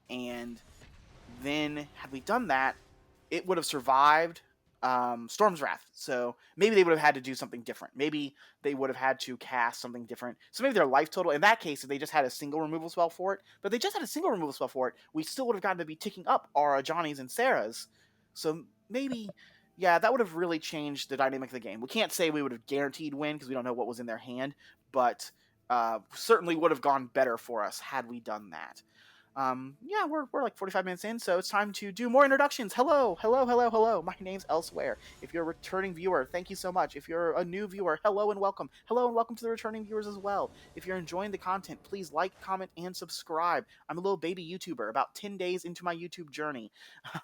And then had we done that, it would have survived Storm's Wrath. So maybe they would have had to do something different. Maybe they would have had to cast something different. So maybe their life total, in that case, if they just had a single removal spell for it, but they just had a single removal spell for it, we still would have gotten to be ticking up our Johnnies and Serras. So maybe, yeah, that would have really changed the dynamic of the game. We can't say we would have guaranteed win because we don't know what was in their hand, but certainly would have gone better for us had we done that. Yeah, we're like 45 minutes in, so it's time to do more introductions. Hello. My name's Elsewhere. If you're a returning viewer, thank you so much. If you're a new viewer, hello and welcome. Hello and welcome to the returning viewers as well. If you're enjoying the content, please like, comment, and subscribe. I'm a little baby YouTuber, about 10 days into my YouTube journey.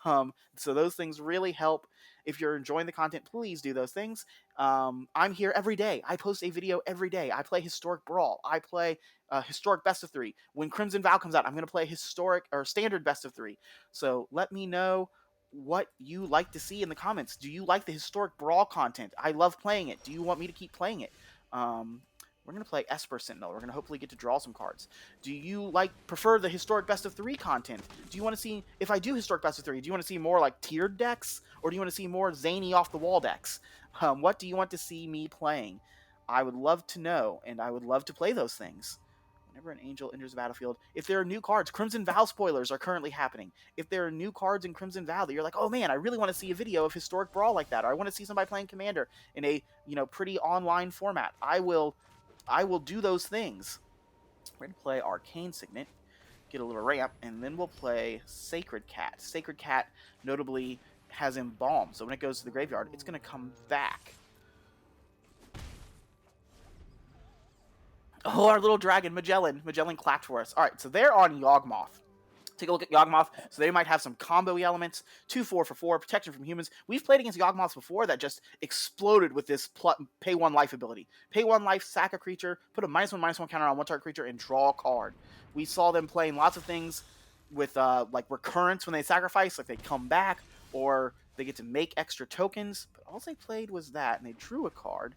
So those things really help. If you're enjoying the content, please do those things. I'm here every day. I post a video every day. I play Historic Brawl. I play Historic Best of 3. When Crimson Vow comes out, I'm going to play Historic or Standard Best of 3. So let me know what you like to see in the comments. Do you like the Historic Brawl content? I love playing it. Do you want me to keep playing it? We're going to play Esper Sentinel. We're going to hopefully get to draw some cards. Do you prefer the Historic Best of 3 content? Do you want to see, if I do Historic Best of 3, do you want to see more like tiered decks? Or do you want to see more zany off-the-wall decks? What do you want to see me playing? I would love to know, and I would love to play those things. Whenever an Angel enters the battlefield, if there are new cards, Crimson Vow spoilers are currently happening. If there are new cards in Crimson Vow that you're like, oh man, I really want to see a video of Historic Brawl like that, or I want to see somebody playing Commander in a pretty online format, I will do those things. We're going to play Arcane Signet, get a little ramp, and then we'll play Sacred Cat. Sacred Cat notably has Embalm, so when it goes to the graveyard, it's going to come back. Oh, our little dragon, Magellan. Magellan clapped for us. All right, so they're on Yawgmoth. Take a look at Yawgmoth. So they might have some combo elements. 2/4 for 4, protection from humans. We've played against Yawgmoths before that just exploded with this pay 1 life ability. Pay 1 life, sack a creature, put a -1/-1 counter on one target creature, and draw a card. We saw them playing lots of things with like recurrence when they sacrifice, like they come back, or they get to make extra tokens. But all they played was that, and they drew a card.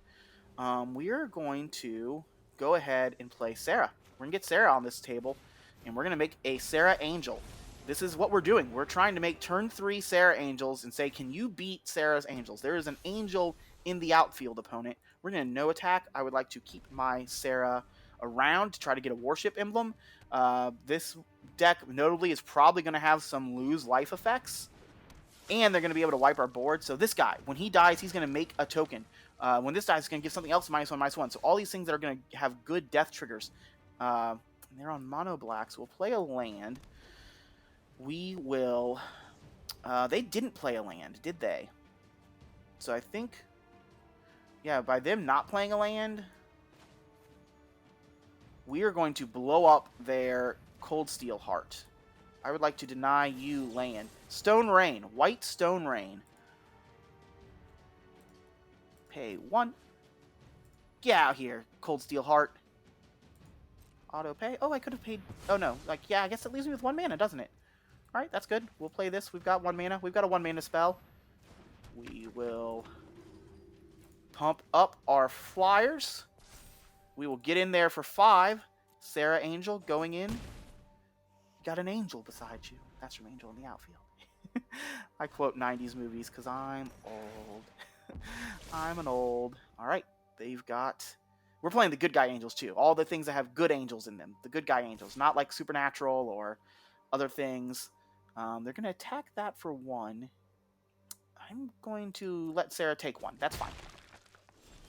We are going to go ahead and play Serra. We're going to get Serra on this table, and we're going to make a Serra Angel. This is what we're doing. We're trying to make turn 3 Serra Angels and say, can you beat Serra's Angels? There is an Angel in the outfield, opponent. We're going to no attack. I would like to keep my Serra around to try to get a Warship Emblem. This deck, notably, is probably going to have some lose life effects, and they're going to be able to wipe our board. So this guy, when he dies, he's going to make a token. When this dies, it's going to give something else -1/-1. So all these things that are going to have good death triggers. They're on mono black, so we'll play a land. We will... they didn't play a land, did they? So I think... Yeah, by them not playing a land, we are going to blow up their Cold Steel Heart. I would like to deny you land. Stone Rain. White Stone Rain. Pay 1. Get out here, Cold Steel Heart. Auto pay. Oh, I could have paid... Oh, no. Like, yeah, I guess it leaves me with 1 mana, doesn't it? Alright, that's good. We'll play this. We've got 1 mana. We've got a 1 mana spell. We will pump up our flyers. We will get in there for 5. Serra Angel going in. Got an angel beside you. That's from Angel in the Outfield. I quote 90s movies because I'm old. I'm an old. Alright, they've got... We're playing the good guy angels too. All the things that have good angels in them. The good guy angels. Not like supernatural or other things. They're going to attack that for 1. I'm going to let Serra take 1. That's fine.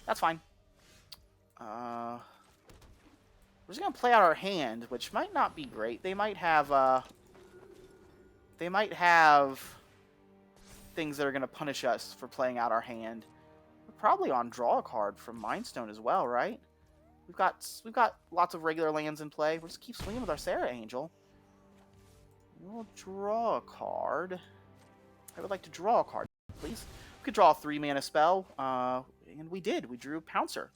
That's fine. We're just going to play out our hand, which might not be great. They might have... They might have things that are going to punish us for playing out our hand. We're probably on draw a card from Mind Stone as well, right? We've got lots of regular lands in play. We'll just keep swinging with our Serra Angel. We'll draw a card. I would like to draw a card, please. We could draw a 3-mana spell, and we did. We drew Pouncer.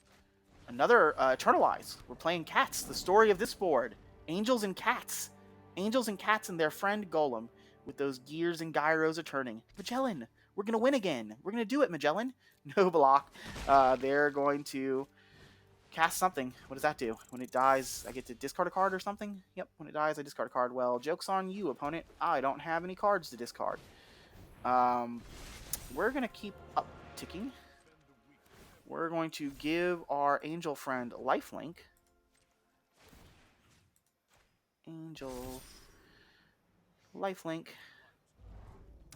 Another Eternalize. We're playing cats. The story of this board. Angels and cats. Angels and cats and their friend Golem, with those gears and gyros a-turning. Magellan, we're going to win again. We're going to do it, Magellan. No block. They're going to cast something. What does that do? When it dies, I get to discard a card or something? Yep, when it dies, I discard a card. Well, joke's on you, opponent. I don't have any cards to discard. We're going to keep upticking. We're going to give our angel friend lifelink. Angel lifelink.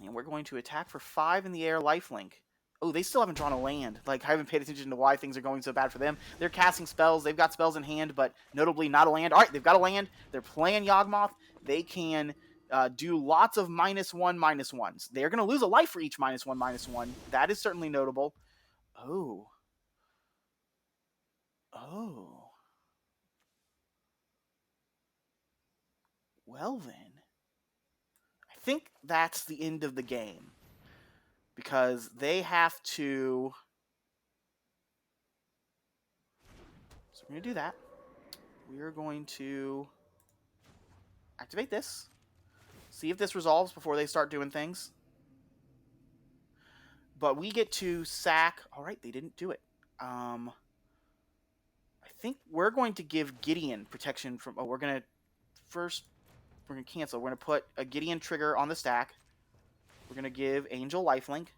And we're going to attack for 5 in the air lifelink. Oh, they still haven't drawn a land. Like, I haven't paid attention to why things are going so bad for them. They're casting spells. They've got spells in hand, but notably not a land. All right, they've got a land. They're playing Yawgmoth. They can do lots of -1/-1s. They're going to lose a life for each -1/-1. That is certainly notable. Oh. Oh. Well, then. I think that's the end of the game. Because they have to... So we're going to do that. We're going to activate this. See if this resolves before they start doing things. But we get to sack... Alright, they didn't do it. I think we're going to give Gideon protection from... Oh, we're going to... First, we're going to cancel. We're going to put a Gideon trigger on the stack. We're going to give Angel lifelink.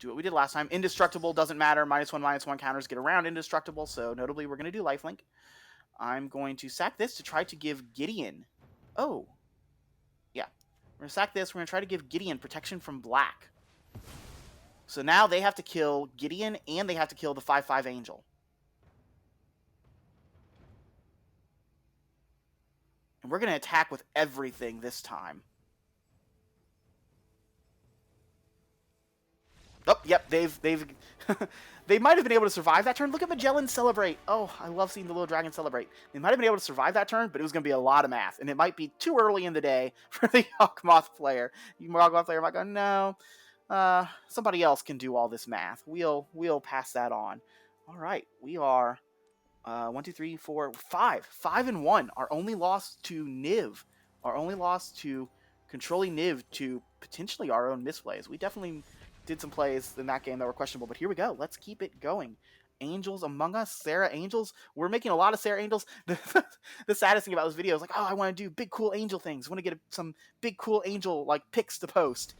Do what we did last time. Indestructible doesn't matter. -1/-1 counters get around Indestructible, so notably we're going to do lifelink. I'm going to sack this to try to give Gideon... Oh. Yeah. We're going to sack this. We're going to try to give Gideon protection from black. So now they have to kill Gideon, and they have to kill the 5/5 Angel. And we're going to attack with everything this time. Oh, yep, they've they might have been able to survive that turn. Look at Magellan celebrate. Oh, I love seeing the little dragon celebrate. They might have been able to survive that turn, but it was going to be a lot of math, and it might be too early in the day for the Yawgmoth player. The Yawgmoth player might go, no, somebody else can do all this math. We'll pass that on. All right, we are 1, 2, 3, 4, 5, 5-1. Our only loss to Niv, our only loss to controlling Niv to potentially our own misplays. We definitely did some plays in that game that were questionable, but here we go. Let's keep it going. Angels among us, Serra Angels. We're making a lot of Serra Angels. The saddest thing about this video is like, oh, I want to do big, cool angel things. I want to get some big, cool angel like pics to post.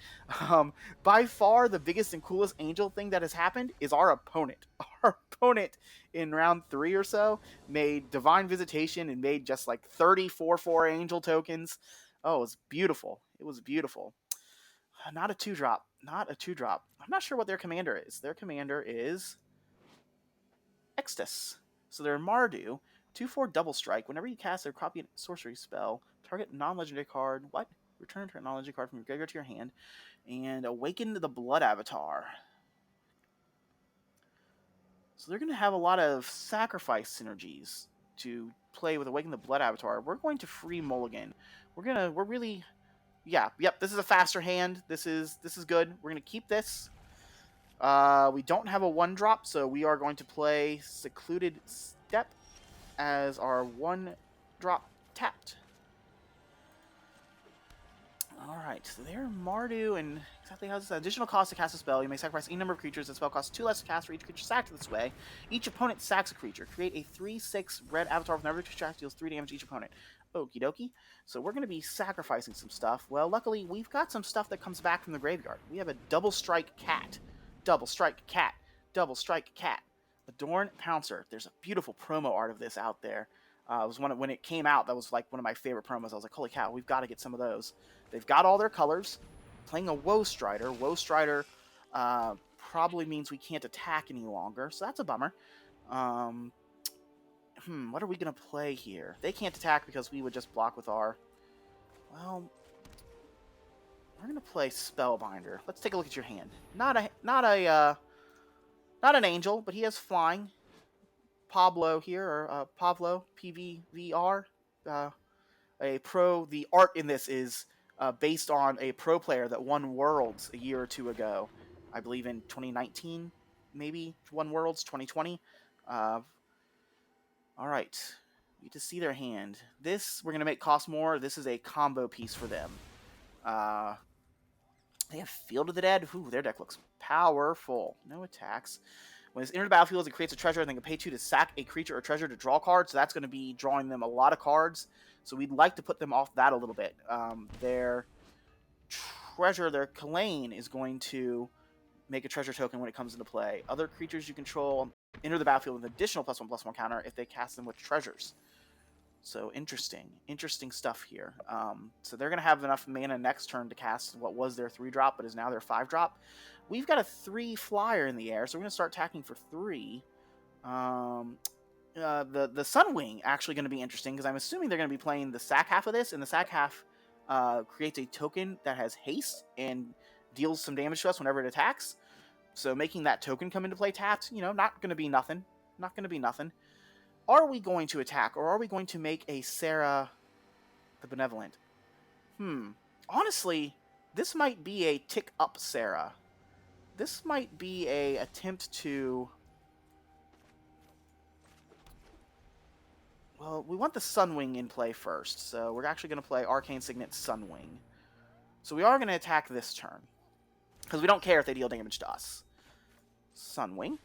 By far, the biggest and coolest angel thing that has happened is our opponent. Our opponent in round 3 or so made Divine Visitation and made just like 34/4 angel tokens. Oh, it was beautiful. It was beautiful. Not a 2-drop. Not a 2-drop. I'm not sure what their commander is. Their commander is Extus. So they're Mardu. 2/4 double strike. Whenever you cast a copy sorcery spell, target non-legendary card. What? Return a non-legendary card from your graveyard to your hand. And awaken the Blood Avatar. So they're going to have a lot of sacrifice synergies to play with Awaken the Blood Avatar. We're going to free Mulligan. We're really... Yeah, yep, this is a faster hand. This is good. We're going to keep this. We don't have a 1-drop, so we are going to play Secluded Step as our 1-drop tapped. Alright, so they're Mardu, and exactly how this additional cost to cast a spell. You may sacrifice any number of creatures. The spell costs 2 less to cast for each creature sacked this way. Each opponent sacks a creature. Create a 3/6 red avatar with whenever the creature deals 3 damage to each opponent. Okie dokie. So we're going to be sacrificing some stuff. Well, luckily, we've got some stuff that comes back from the graveyard. We have a Double Strike Cat. Double Strike Cat. Double Strike Cat. Adorn Pouncer. There's a beautiful promo art of this out there. It was when it came out, that was like one of my favorite promos. I was like, holy cow, we've got to get some of those. They've got all their colors. Playing a Woe Strider. Woe Strider probably means we can't attack any longer, so that's a bummer. What are we going to play here? They can't attack because we would just block with our... Well... we're gonna play Spellbinder. Let's take a look at your hand. Not an angel, but he has flying. Pablo here, or Pablo PVVR, a pro. The art in this is based on a pro player that won Worlds a year or two ago. I believe in 2019, maybe won Worlds 2020. All right, you get to see their hand. This we're gonna make cost more. This is a combo piece for them. They have Field of the Dead. Ooh, their deck looks powerful. No attacks. When it's entered the battlefield, it creates a treasure, and they can pay 2 to sack a creature or treasure to draw cards. So that's going to be drawing them a lot of cards. So we'd like to put them off that a little bit. Their treasure, their Kalane, is going to make a treasure token when it comes into play. Other creatures you control enter the battlefield with an additional +1/+1 counter if they cast them with treasures. So interesting stuff here. So they're going to have enough mana next turn to cast what was their 3-drop, but is now their 5-drop. We've got a 3 flyer in the air, so we're going to start attacking for 3. The Sunwing actually going to be interesting, because I'm assuming they're going to be playing the sack half of this, and the sack half creates a token that has haste and deals some damage to us whenever it attacks. So making that token come into play tapped, not going to be nothing. Not going to be nothing. Are we going to attack, or are we going to make a Serra the Benevolent? Honestly, this might be a tick up Serra. This might be a attempt to... Well, we want the Sunwing in play first, so we're actually going to play Arcane Signet Sunwing. So we are going to attack this turn, because we don't care if they deal damage to us. Sunwing.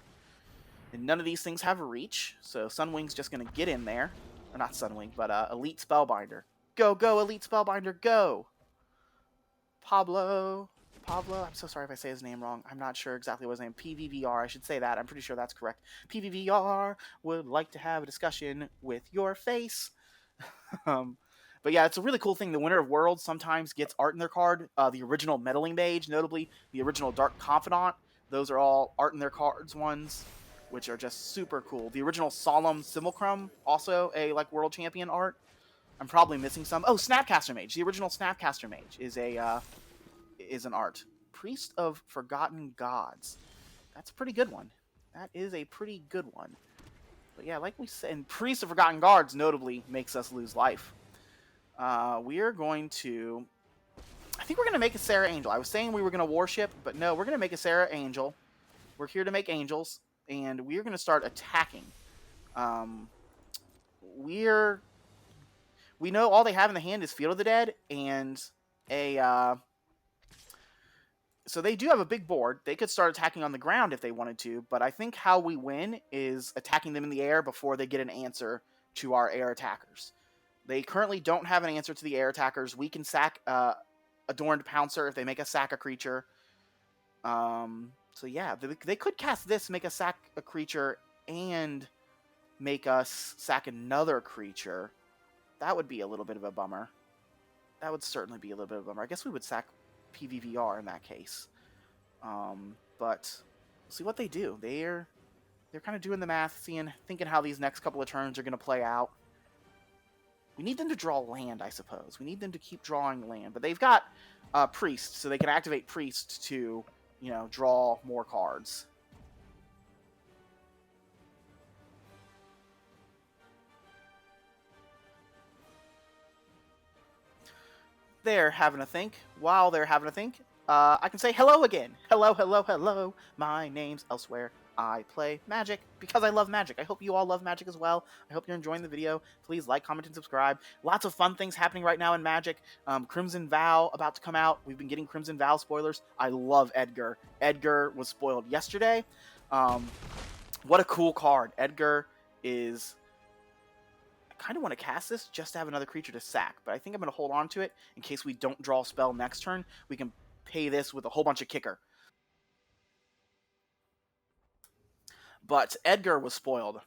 And none of these things have a reach, so Sunwing's just going to get in there. Or not Sunwing, but Elite Spellbinder. Go, go, Elite Spellbinder, go! Pablo, I'm so sorry if I say his name wrong. I'm not sure exactly what his name is. PVVR, I should say that. I'm pretty sure that's correct. PVVR would like to have a discussion with your face. But yeah, it's a really cool thing. The winner of Worlds sometimes gets art in their card. The original Meddling Mage, notably the original Dark Confidant. Those are all art in their cards ones, which are just super cool. The original Solemn Simulacrum, also a world champion art. I'm probably missing some. Oh, Snapcaster Mage. The original Snapcaster Mage is an art. Priest of Forgotten Gods. That's a pretty good one. That is a pretty good one. But yeah, like we said, and Priest of Forgotten Gods notably makes us lose life. We are going to... I think we're going to make a Serra Angel. I was saying we were going to Warship, but no, we're going to make a Serra Angel. We're here to make angels, and we're going to start attacking. We know all they have in the hand is Field of the Dead, and so they do have a big board. They could start attacking on the ground if they wanted to, but I think how we win is attacking them in the air before they get an answer to our air attackers. They currently don't have an answer to the air attackers. We can sack Adorned Pouncer if they make us sack a creature. So yeah, they could cast this, make us sack a creature, and make us sack another creature. That would be a little bit of a bummer. That would certainly be a little bit of a bummer. I guess we would sack PVVR in that case. But we'll see what they do. They're kind of doing the math, thinking how these next couple of turns are going to play out. We need them to draw land, I suppose. We need them to keep drawing land. But they've got Priest, so they can activate Priest to, draw more cards. They're having a think. While they're having a think, I can say hello again. Hello, hello, hello. My name's Elsewhere. I play Magic because I love Magic. I hope you all love Magic as well. I hope you're enjoying the video. Please like, comment, and subscribe. Lots of fun things happening right now in Magic. Crimson Vow about to come out. We've been getting Crimson Vow spoilers. I love Edgar. Edgar was spoiled yesterday. What a cool card. Edgar is... I kind of want to cast this just to have another creature to sack, but I think I'm going to hold on to it in case we don't draw a spell next turn. We can pay this with a whole bunch of kicker. But Edgar was spoiled.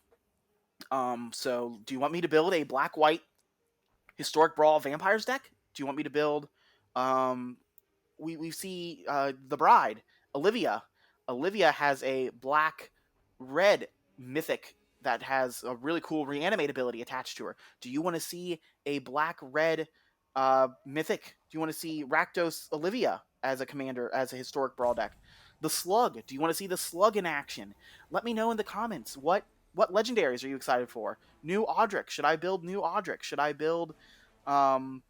So do you want me to build a black-white Historic Brawl Vampires deck? Do you want me to build... we see the Bride, Olivia. Olivia has a black-red mythic that has a really cool reanimate ability attached to her. Do you want to see a black-red Mythic. Do you want to see Rakdos Olivia as a commander, as a historic Brawl deck? The Slug. Do you want to see the Slug in action? Let me know in the comments. What legendaries are you excited for? New Audric. Should I build new Audric? Should I build um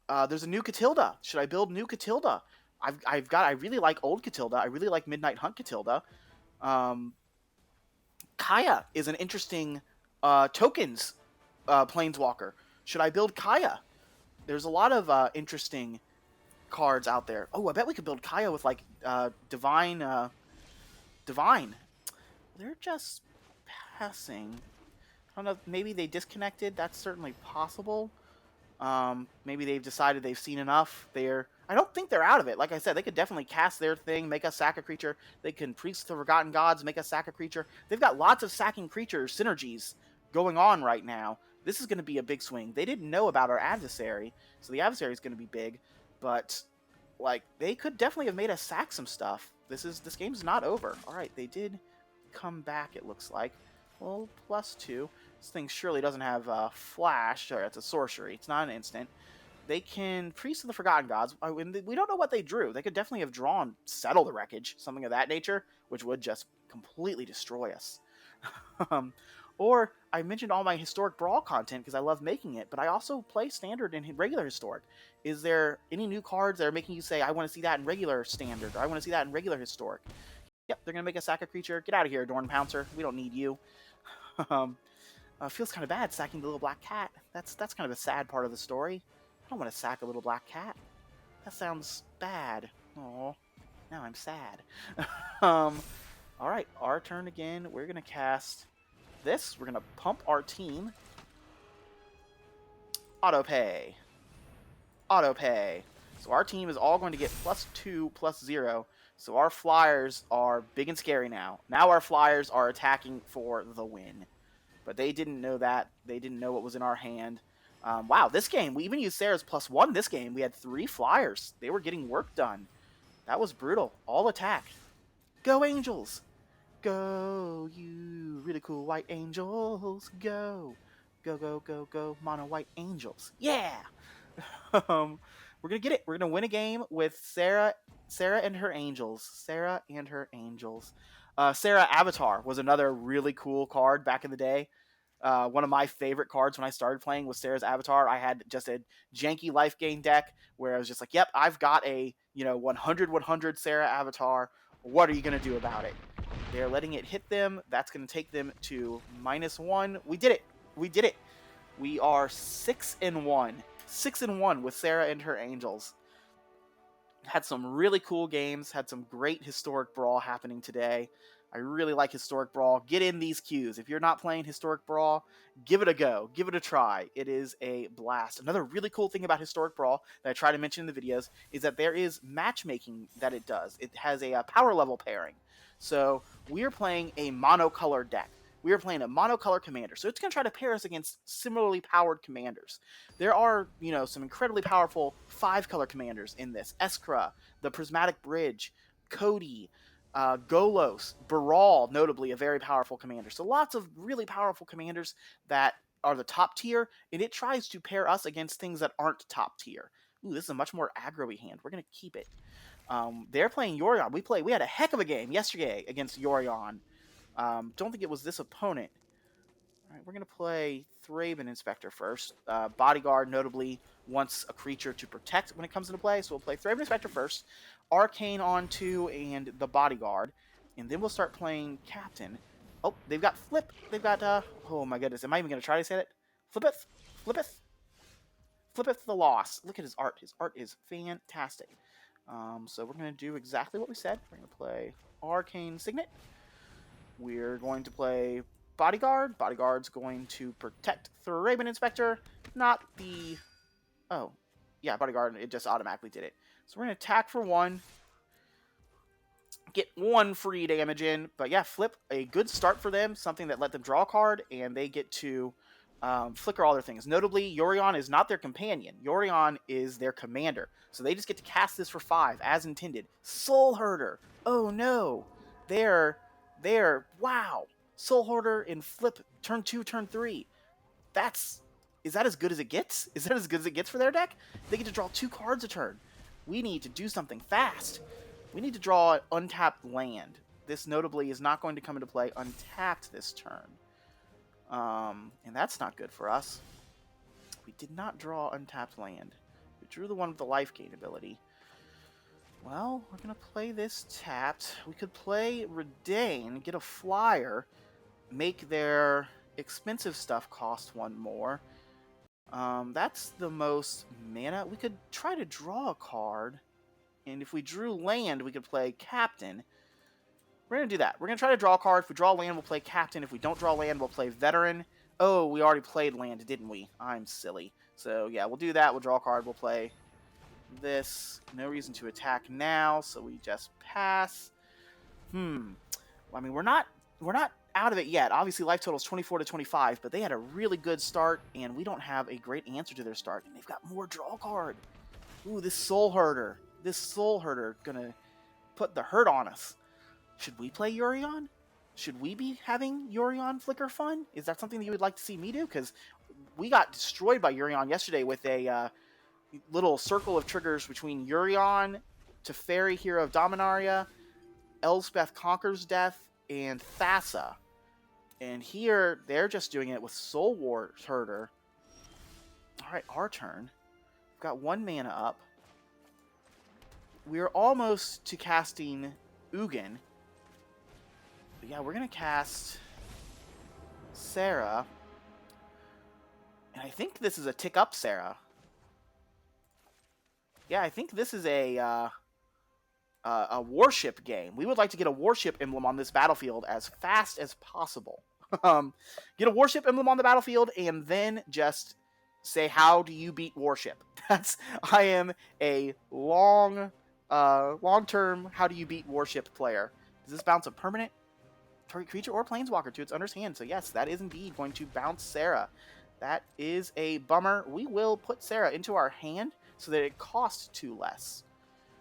there's a new Catilda. Should I build new Catilda? I really like old Catilda. I really like Midnight Hunt Catilda. Um Kaya is an interesting tokens planeswalker. Should I build Kaya? There's a lot of interesting cards out there. Oh, I bet we could build Kaya with like Divine. They're just passing. I don't know. Maybe they disconnected. That's certainly possible. Maybe they've decided they've seen enough. I don't think they're out of it. Like I said, they could definitely cast their thing, make us sack a creature. They can Priest the Forgotten Gods, make us sack a creature. They've got lots of sacking creatures synergies going on right now. This is going to be a big swing. They didn't know about our adversary, so the adversary is going to be big. But like, they could definitely have made us sack some stuff. This game's not over. All right, they did come back. It looks like. Well, +2. This thing surely doesn't have flash. Sorry, it's a sorcery. It's not an instant. They can Priest of the Forgotten Gods. We don't know what they drew. They could definitely have drawn Settle the Wreckage, something of that nature, which would just completely destroy us. Or I mentioned all my historic Brawl content because I love making it, but I also play Standard and regular Historic. Is there any new cards that are making you say, I want to see that in regular Standard, or I want to see that in regular Historic? Yep, they're going to make a sack a creature. Get out of here, Adorn Pouncer. We don't need you. Feels kind of bad sacking the little black cat. That's kind of a sad part of the story. I don't want to sack a little black cat. That sounds bad. Oh, now I'm sad. All right, our turn again. We're gonna cast this. We're gonna pump our team. Auto pay. Auto pay. So our team is all going to get +2, +0. So our flyers are big and scary now. Now our flyers are attacking for the win. But they didn't know that. They didn't know what was in our hand. Wow, this game, we even used Serra's +1 this game. We had 3 flyers. They were getting work done. That was brutal. All attack. Go Angels! Go, you really cool white angels. Go. Go, go, go, go, mono white angels. Yeah! We're going to get it. We're going to win a game with Serra and her angels. Serra and her angels. Serra Avatar was another really cool card back in the day. One of my favorite cards when I started playing was Serra's Avatar. I had just a janky life gain deck where I was just like, yep, I've got a 100/100 Serra Avatar. What are you going to do about it? They're letting it hit them. That's going to take them to -1. We did it. We did it. We are 6-1. 6-1 with Serra and her Angels. Had some really cool games. Had some great historic Brawl happening today. I really like Historic Brawl. Get in these queues. If you're not playing Historic Brawl, give it a go. Give it a try. It is a blast. Another really cool thing about Historic Brawl that I try to mention in the videos is that there is matchmaking that it does. It has a power level pairing. So we're playing a monocolor deck. We are playing a monocolor commander. So it's going to try to pair us against similarly powered commanders. There are, some incredibly powerful 5-color commanders in this. Eskra, the Prismatic Bridge, Cody, Golos, Brawl, notably a very powerful commander. So lots of really powerful commanders that are the top tier, and it tries to pair us against things that aren't top tier. Ooh, this is a much more aggro-y hand. We're going to keep it. They're playing Yorion. We had a heck of a game yesterday against Yorion. Don't think it was this opponent. All right, we're going to play Thraben Inspector first. Bodyguard notably wants a creature to protect when it comes into play, so we'll play Thraben Inspector first. Arcane on 2 and the Bodyguard. And then we'll start playing Captain. Oh, they've got Flip. They've got, oh my goodness. Am I even going to try to say it? Flippeth. Flippeth. Flippeth the Loss. Look at his art. His art is fantastic. So we're going to do exactly what we said. We're going to play Arcane Signet. We're going to play Bodyguard. Bodyguard's going to protect Thraben Inspector. Not the... Oh. Yeah, Bodyguard, it just automatically did it. So we're going to attack for 1. Get 1 free damage in. But yeah, Flip, a good start for them. Something that let them draw a card, and they get to flicker all their things. Notably, Yorion is not their companion. Yorion is their commander. So they just get to cast this for 5, as intended. Soul Herder. Oh no. Wow. Soul Herder in Flip, turn 2, turn 3. That's Is that as good as it gets? Is that as good as it gets for their deck? They get to draw 2 cards a turn. We need to do something fast. We need to draw an untapped land. This notably is not going to come into play untapped this turn. And that's not good for us. We did not draw untapped land. We drew the one with the life gain ability. Well, we're going to play this tapped. We could play Redain, get a flyer, make their expensive stuff cost 1 more. That's the most mana. We could try to draw a card. And if we drew land, we could play Captain. We're going to do that. We're going to try to draw a card. If we draw land, we'll play Captain. If we don't draw land, we'll play Veteran. Oh, we already played land, didn't we? I'm silly. So, yeah, we'll do that. We'll draw a card. We'll play this. No reason to attack now, so we just pass. I mean, we're not out of it yet. Obviously, life total is 24 to 25, but they had a really good start, and we don't have a great answer to their start. And they've got more draw card. Ooh, this Soul Herder. This Soul Herder gonna put the hurt on us. Should we play Yorion? Should we be having Yorion Flicker fun? Is that something that you would like to see me do? Because we got destroyed by Yorion yesterday with a little circle of triggers between Yorion, Teferi, Hero of Dominaria, Elspeth Conquers Death, and Thassa. And here, they're just doing it with Soul War Herder. Alright, our turn. We've got 1 mana up. We're almost to casting Ugin. But yeah, we're going to cast Serra. And I think this is a tick up Serra. Yeah, I think this is a warship game. We would like to get a warship emblem on this battlefield as fast as possible. Get a warship emblem on the battlefield and then just say, how do you beat warship? I am a long-term how do you beat warship player. Does this bounce a permanent target creature or planeswalker to its owner's hand? So yes, that is indeed going to bounce Serra. That is a bummer. We will put Serra into our hand so that it costs 2 less.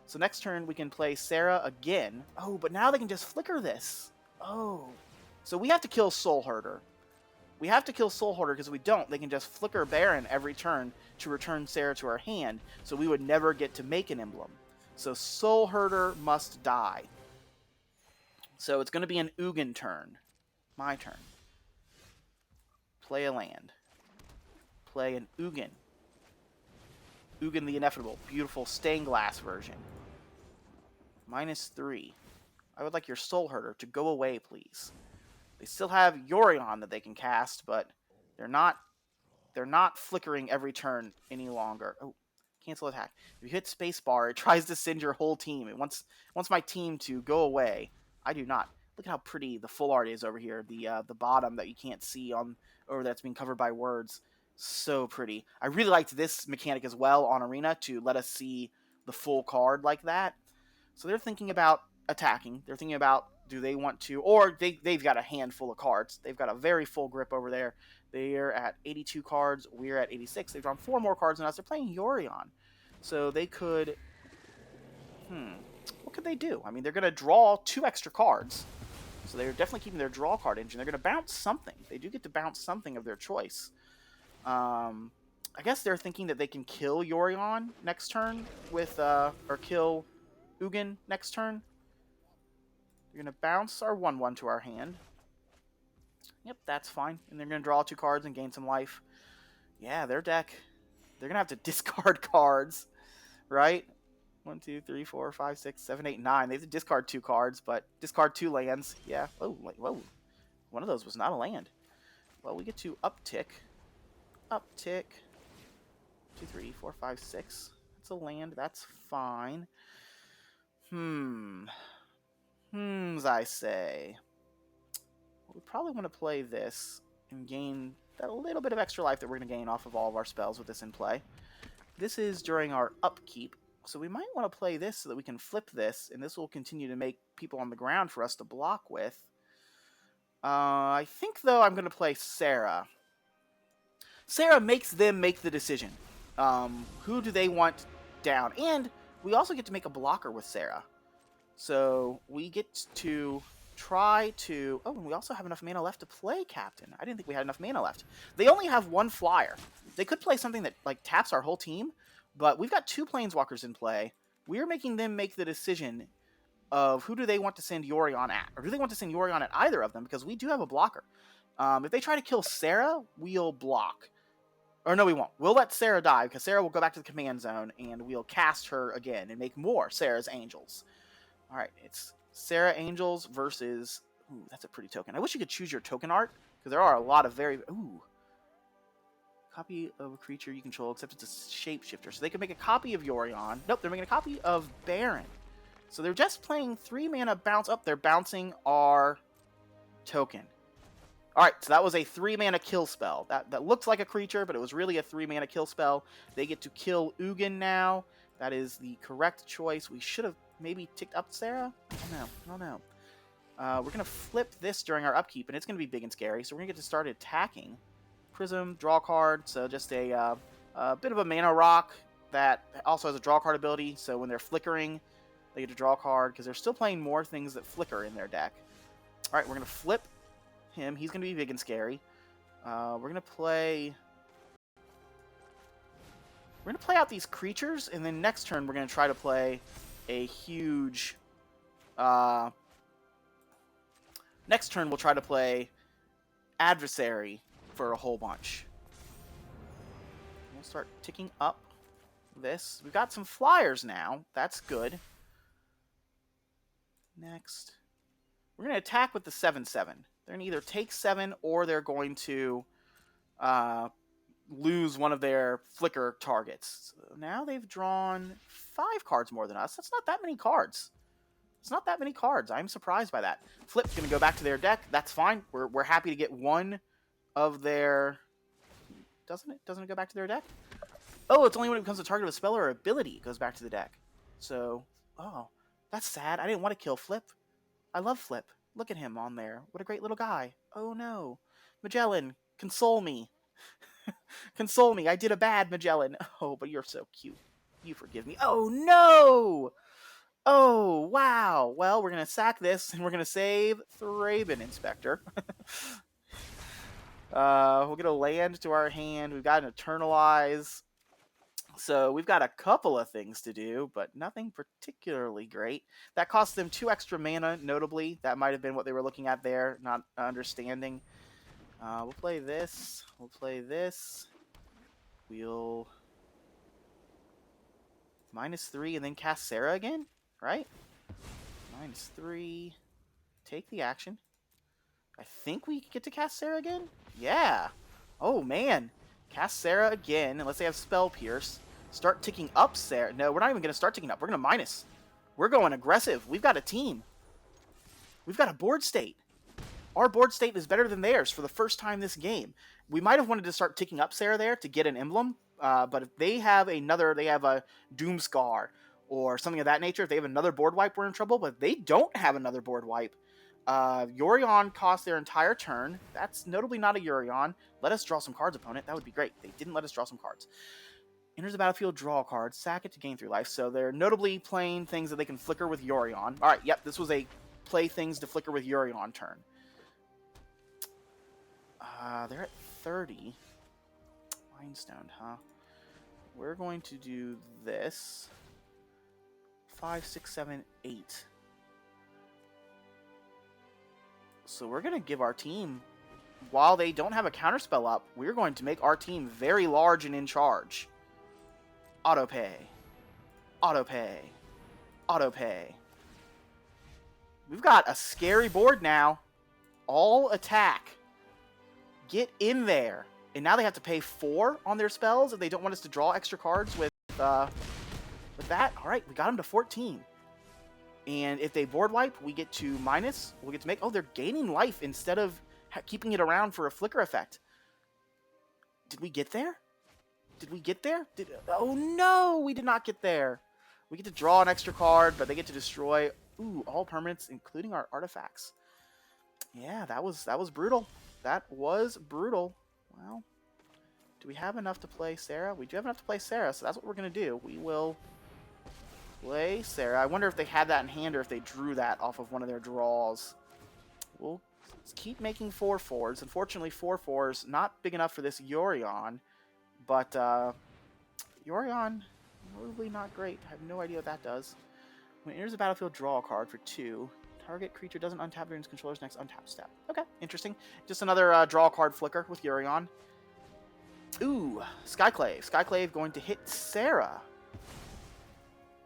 So next turn we can play Serra again. Oh, but now they can just flicker this. Oh. So we have to kill Soul Herder. We have to kill Soul Herder because if we don't, they can just flicker Baron every turn to return Serra to our hand. So we would never get to make an emblem. So Soul Herder must die. So it's going to be an Ugin turn. My turn. Play a land. Play an Ugin. Ugin the Ineffable. Beautiful stained glass version. -3. I would like your Soul Herder to go away, please. They still have Yorion that they can cast, but they're not flickering every turn any longer. Oh, cancel attack. If you hit spacebar, it tries to send your whole team. It wants my team to go away. I do not. Look at how pretty the full art is over here. The bottom that you can't see over that's being covered by words. So pretty. I really liked this mechanic as well on Arena to let us see the full card like that. So they're thinking about attacking. They're thinking about, do they want to, or they've got a handful of cards. They've got a very full grip over there. They're at 82 cards. We're at 86. They've drawn 4 more cards than us. They're playing Yorion. So they could, what could they do? I mean, they're going to draw 2 extra cards. So they're definitely keeping their draw card engine. They're going to bounce something. They do get to bounce something of their choice. I guess they're thinking that they can kill Yorion next turn with, or kill Ugin next turn. They're going to bounce our 1/1 to our hand. Yep, that's fine. And they're going to draw 2 cards and gain some life. Yeah, their deck, they're going to have to discard cards, right? 1, 2, 3, 4, 5, 6, 7, 8, 9. They have to discard 2 cards, but discard 2 lands. Yeah. Oh, wait, whoa. One of those was not a land. Well, we get to uptick. Uptick. 2, 3, 4, 5, 6. That's a land. That's fine. I say. We probably want to play this and gain that little bit of extra life that we're going to gain off of all of our spells with this in play. This is during our upkeep, so we might want to play this so that we can flip this, and this will continue to make people on the ground for us to block with. I think, though, I'm going to play Serra. Serra makes them make the decision. Who do they want down? And we also get to make a blocker with Serra. So we get to try to... Oh, and we also have enough mana left to play Captain. I didn't think we had enough mana left. They only have one flyer. They could play something that like taps our whole team, but we've got 2 Planeswalkers in play. We're making them make the decision of who do they want to send Yorion at, or do they want to send Yorion at either of them, because we do have a blocker. If they try to kill Serra, we'll block. Or no, we won't. We'll let Serra die, because Serra will go back to the command zone, and we'll cast her again and make more Serra's Angels. Alright, it's Serra Angels versus... Ooh, that's a pretty token. I wish you could choose your token art, because there are a lot of very... Ooh. Copy of a creature you control, except it's a shapeshifter. So they can make a copy of Yorion. Nope, they're making a copy of Baron. So they're just playing 3 mana bounce up. They're bouncing our token. Alright, so that was a 3 mana kill spell. That looked like a creature, but it was really a 3 mana kill spell. They get to kill Ugin now. That is the correct choice. We should have maybe ticked up Serra? I don't know. We're going to flip this during our upkeep, and it's going to be big and scary. So we're going to get to start attacking. Prism, draw card. So just a bit of a mana rock that also has a draw card ability. So when they're flickering, they get to draw a card, because they're still playing more things that flicker in their deck. Alright, we're going to flip him. He's going to be big and scary. We're going to play out these creatures, and then next turn we're going to try to play a huge... next turn we'll try to play Adversary for a whole bunch. We'll start ticking up this. We've got some flyers now. That's good. Next, we're going to attack with the 7/7. They're going to either take 7 or they're going to lose one of their flicker targets. So now they've drawn 5 cards more than us. That's not that many cards. It's not that many cards. I'm surprised by that. Flip's going to go back to their deck. That's fine. We're happy to get one of their... Doesn't it go back to their deck? Oh, it's only when it becomes a target of a spell or ability it goes back to the deck. So, oh... That's sad. I didn't want to kill Flip. I love Flip. Look at him on there. What a great little guy. Oh no. Magellan, console me. Console me. I did a bad, Magellan. Oh, but you're so cute. You forgive me. Oh no! Oh, wow. Well, we're going to sack this, and we're going to save Thraben Inspector. We'll get a land to our hand. We've got an Eternalize. So we've got a couple of things to do, but nothing particularly great. That cost them 2 extra mana, notably. That might have been what they were looking at there, not understanding. We'll play this. We'll play this. We'll... -3 and then cast Serra again, right? -3. Take the action. I think we get to cast Serra again? Yeah. Oh, man. Cast Serra again, unless they have Spell Pierce. Start ticking up Serra. No, we're not even going to start ticking up. We're going to minus. We're going aggressive. We've got a team. We've got a board state. Our board state is better than theirs for the first time this game. We might have wanted to start ticking up Serra there to get an emblem, but if they have they have a Doomscar or something of that nature, if they have another board wipe, we're in trouble, but they don't have another board wipe. Yorion cost their entire turn. That's notably not a Yorion. Let us draw some cards, opponent. That would be great. They didn't let us draw some cards. Enters the battlefield, draw a card, sack it to gain 3 life. So they're notably playing things that they can flicker with Yorion. Alright, yep, this was a play things to flicker with Yorion turn. They're at 30. Mindstone, huh? We're going to do this. 5, 6, 7, 8. So we're going to give our team, while they don't have a counterspell up, we're going to make our team very large and in charge. Autopay. Autopay. Autopay. We've got a scary board now. All attack. Get in there. And now they have to pay 4 on their spells if they don't want us to draw extra cards with that. Alright, we got them to 14. And if they board wipe, we get to minus. We'll get to make... Oh, they're gaining life instead of keeping it around for a flicker effect. Did we get there? Did we get there? Oh, no! We did not get there. We get to draw an extra card, but they get to destroy... Ooh, all permanents, including our artifacts. Yeah, that was brutal. That was brutal. Well, do we have enough to play Serra? We do have enough to play Serra, so that's what we're going to do. We will play Serra. I wonder if they had that in hand or if they drew that off of one of their draws. We'll keep making 4/4s. Unfortunately, 4/4s not big enough for this Yorion, but Yorion, probably not great. I have no idea what that does. When it enters the battlefield, draw a card for 2. Target creature doesn't untap during its controller's next untap step. Okay, interesting. Just another draw card flicker with Yorion. Ooh, Skyclave. Skyclave going to hit Serra.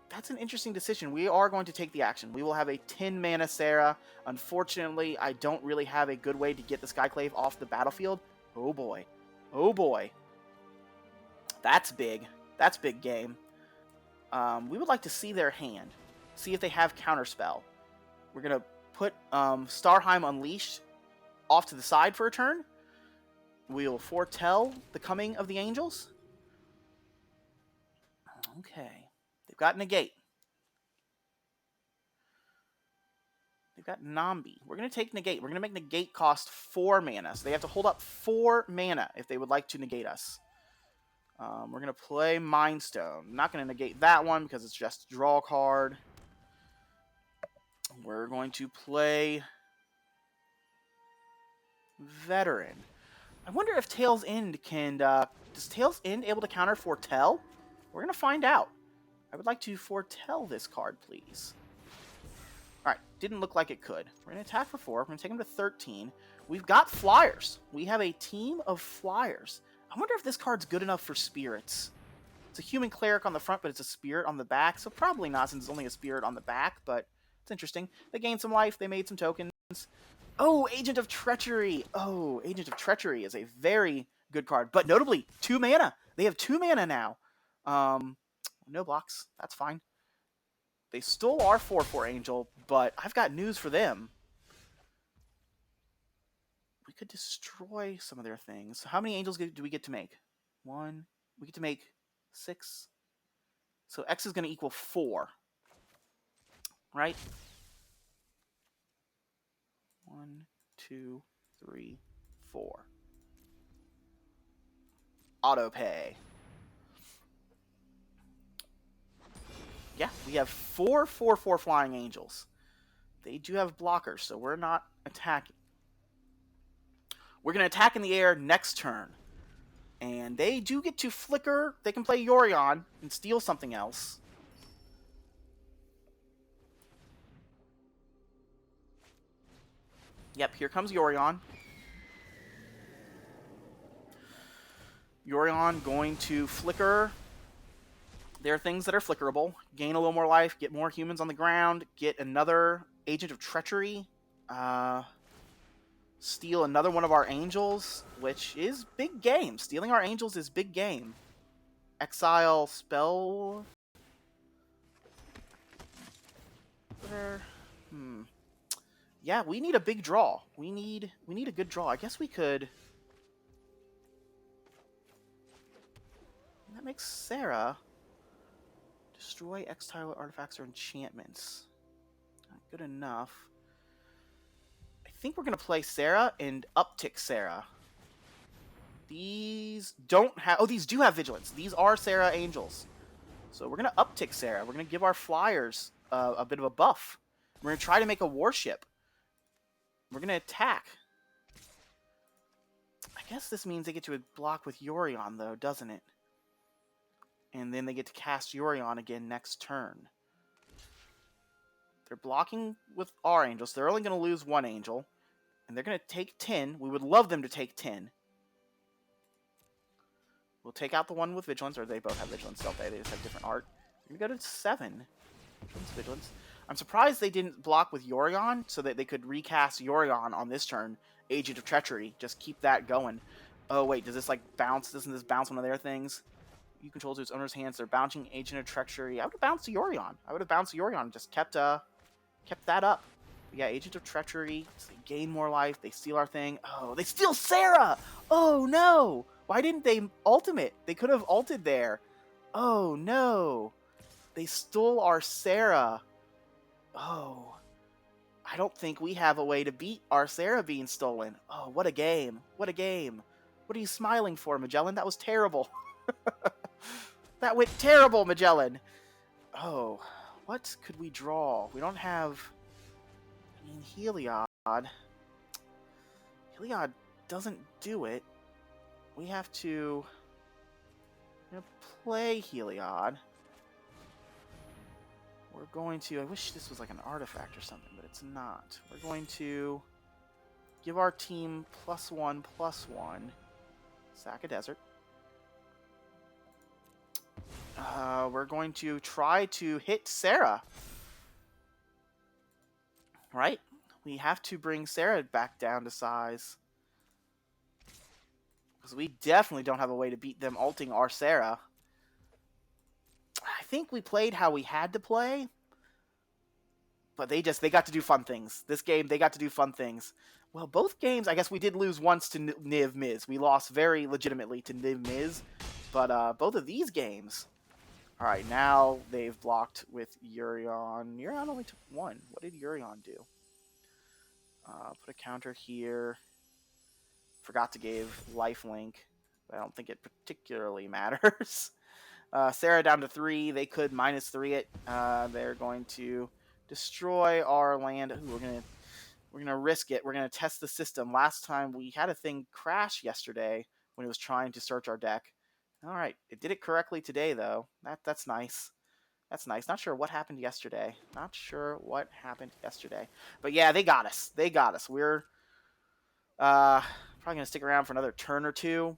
That's an interesting decision. We are going to take the action. We will have a 10 mana Serra. Unfortunately, I don't really have a good way to get the Skyclave off the battlefield. Oh boy. Oh boy. That's big. That's big game. We would like to see their hand. See if they have Counterspell. We're going to put Starheim Unleashed off to the side for a turn. We'll foretell the coming of the angels. Okay. They've got Negate. They've got Nambi. We're going to take Negate. We're going to make Negate cost 4 mana. So they have to hold up 4 mana if they would like to negate us. We're going to play Mind Stone. I'm not going to negate that one because it's just a draw card. We're going to play Veteran. I wonder if Tail's End can... does Tail's End able to counter Foretell? We're going to find out. I would like to foretell this card, please. Alright, didn't look like it could. We're going to attack for 4. We're going to take him to 13. We've got Flyers. We have a team of Flyers. I wonder if this card's good enough for Spirits. It's a human cleric on the front, but it's a spirit on the back. So probably not, since it's only a spirit on the back, but it's interesting. They gained some life. They made some tokens. Oh, Agent of Treachery. Oh, Agent of Treachery is a very good card. But notably, 2 mana. They have 2 mana now. No blocks. That's fine. They stole our 4/4 Angel, but I've got news for them. We could destroy some of their things. How many angels do we get to make? 1. We get to make 6. So X is going to equal 4. Right? 1, 2, 3, 4. Autopay. Yeah, we have 4 4/4 flying angels. They do have blockers, so we're not attacking. We're going to attack in the air next turn. And they do get to flicker. They can play Yorion and steal something else. Yep, here comes Yorion. Yorion going to flicker. There are things that are flickerable. Gain a little more life, get more humans on the ground, get another Agent of Treachery, steal another one of our angels, which is big game. Stealing our angels is big game. Exile spell. Yeah, we need a big draw. We need a good draw. I guess we could. That makes Serra destroy exile artifacts or enchantments. Not good enough. I think we're gonna play Serra and uptick Serra. These don't have. Oh, these do have vigilance. These are Serra angels. So we're gonna uptick Serra. We're gonna give our Flyers a bit of a buff. We're gonna try to make a warship. We're gonna attack. I guess this means they get to block with Yorion, though, doesn't it? And then they get to cast Yorion again next turn. They're blocking with our angels. They're only going to lose 1 angel. And they're going to take 10. We would love them to take 10. We'll take out the one with Vigilance, or they both have Vigilance, don't they? They just have different art. We're going to go to 7. Vigilance. I'm surprised they didn't block with Yorion, so that they could recast Yorion on this turn. Agent of Treachery. Just keep that going. Oh, wait, does this, like, bounce? Doesn't this bounce one of their things? You control to its owner's hands. They're bouncing Agent of Treachery. I would have bounced Yorion. I would have bounced Yorion and just kept that up. But yeah, Agent of Treachery. So they gain more life. They steal our thing. Oh, they steal Serra! Oh, no! Why didn't they ultimate? They could have ulted there. Oh, no. They stole our Serra. Oh. I don't think we have a way to beat our Serra being stolen. Oh, what a game. What a game. What are you smiling for, Magellan? That was terrible. That went terrible, Magellan. Oh, what could we draw? We don't have... I mean, Heliod. Heliod doesn't do it. We have to play Heliod. We're going to... I wish this was like an artifact or something, but it's not. We're going to give our team +1/+1. Sack a desert. We're going to try to hit Serra. Right? We have to bring Serra back down to size. Because we definitely don't have a way to beat them ulting our Serra. I think we played how we had to play. But they got to do fun things. This game, they got to do fun things. Well, both games, I guess we did lose once to Niv Miz. We lost very legitimately to Niv Miz. But both of these games... Alright, now they've blocked with Urion. Urion only took one. What did Urion do? Put a counter here. Forgot to give lifelink. I don't think it particularly matters. Serra down to 3. They could -3 it. They're going to destroy our land. Ooh, we're gonna risk it. We're gonna test the system. Last time we had a thing crash yesterday when it was trying to search our deck. All right, it did it correctly today though. That's nice. That's nice. Not sure what happened yesterday. Not sure what happened yesterday. But yeah, they got us. They got us. We're probably gonna stick around for another turn or two,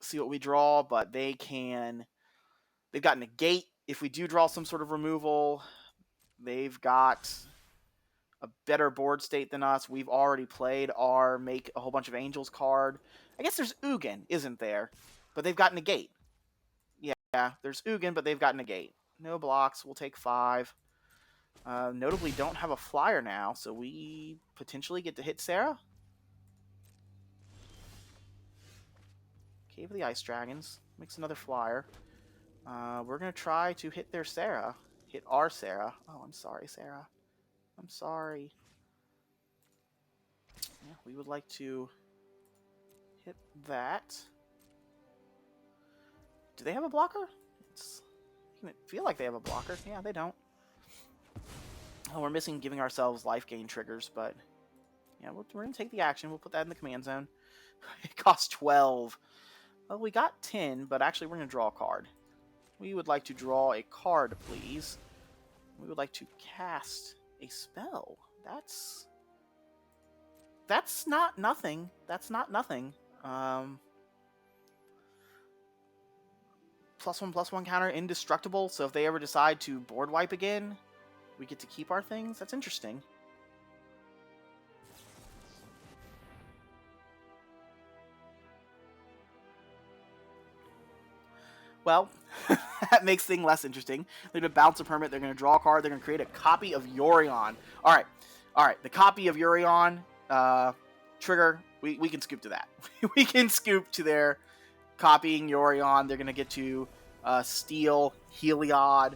see what we draw. But they've got negate if we do draw some sort of removal. They've got a better board state than us. We've already played our make a whole bunch of angels card. I guess there's Ugin, isn't there? But they've got negate. Yeah, there's Ugin, but they've got negate. No blocks. We'll take 5. Notably, don't have a flyer now, so we potentially get to hit Serra. Cave of the Ice Dragons. Makes another flyer. We're going to try to hit their Serra. Hit our Serra. Oh, I'm sorry, Serra. I'm sorry. Yeah, we would like to hit that. Do they have a blocker? It's making it feel like they have a blocker. Yeah, they don't. Oh, we're missing giving ourselves life gain triggers, but yeah, we're going to take the action. We'll put that in the command zone. It costs 12. Well, we got 10, but actually we're going to draw a card. We would like to draw a card, please. We would like to cast a spell. That's not nothing. That's not nothing. +1/+1 counter, indestructible. So if they ever decide to board wipe again, we get to keep our things. That's interesting. Well, that makes things less interesting. They're going to bounce a permit. They're going to draw a card. They're going to create a copy of Yorion. All right. The copy of Yorion trigger. We can scoop to that. We can scoop to their copying Yorion. They're going to get to steal Heliod.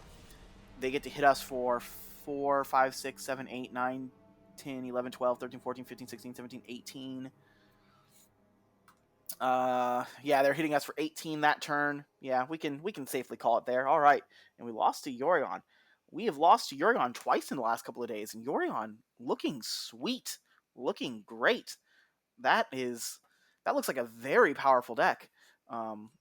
They get to hit us for 4, 5, 6, 7, 8, 9, 10, 11, 12, 13, 14, 15, 16, 17, 18. Yeah, they're hitting us for 18 that turn. Yeah, we can safely call it there. All right, and we lost to Yorion. We have lost to Yorion twice in the last couple of days, and Yorion looking sweet, looking great. That looks like a very powerful deck.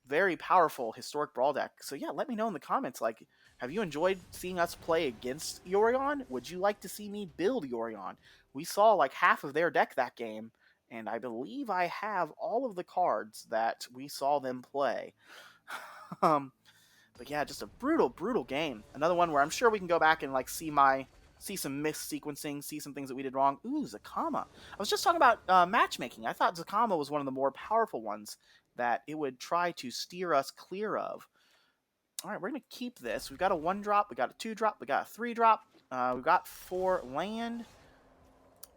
Very powerful historic brawl deck. So yeah, let me know in the comments, like, have you enjoyed seeing us play against Yorion? Would you like to see me build Yorion? We saw like half of their deck that game, and I believe I have all of the cards that we saw them play. But yeah, just a brutal game. Another one where I'm sure we can go back and like see some mis-sequencing, see some things that we did wrong. Ooh, Zakama. I was just talking about matchmaking. I thought Zakama was one of the more powerful ones that it would try to steer us clear of. All right, we're going to keep this. We've got a 1-drop, we got a 2-drop, we got a 3-drop. We've got 4 land.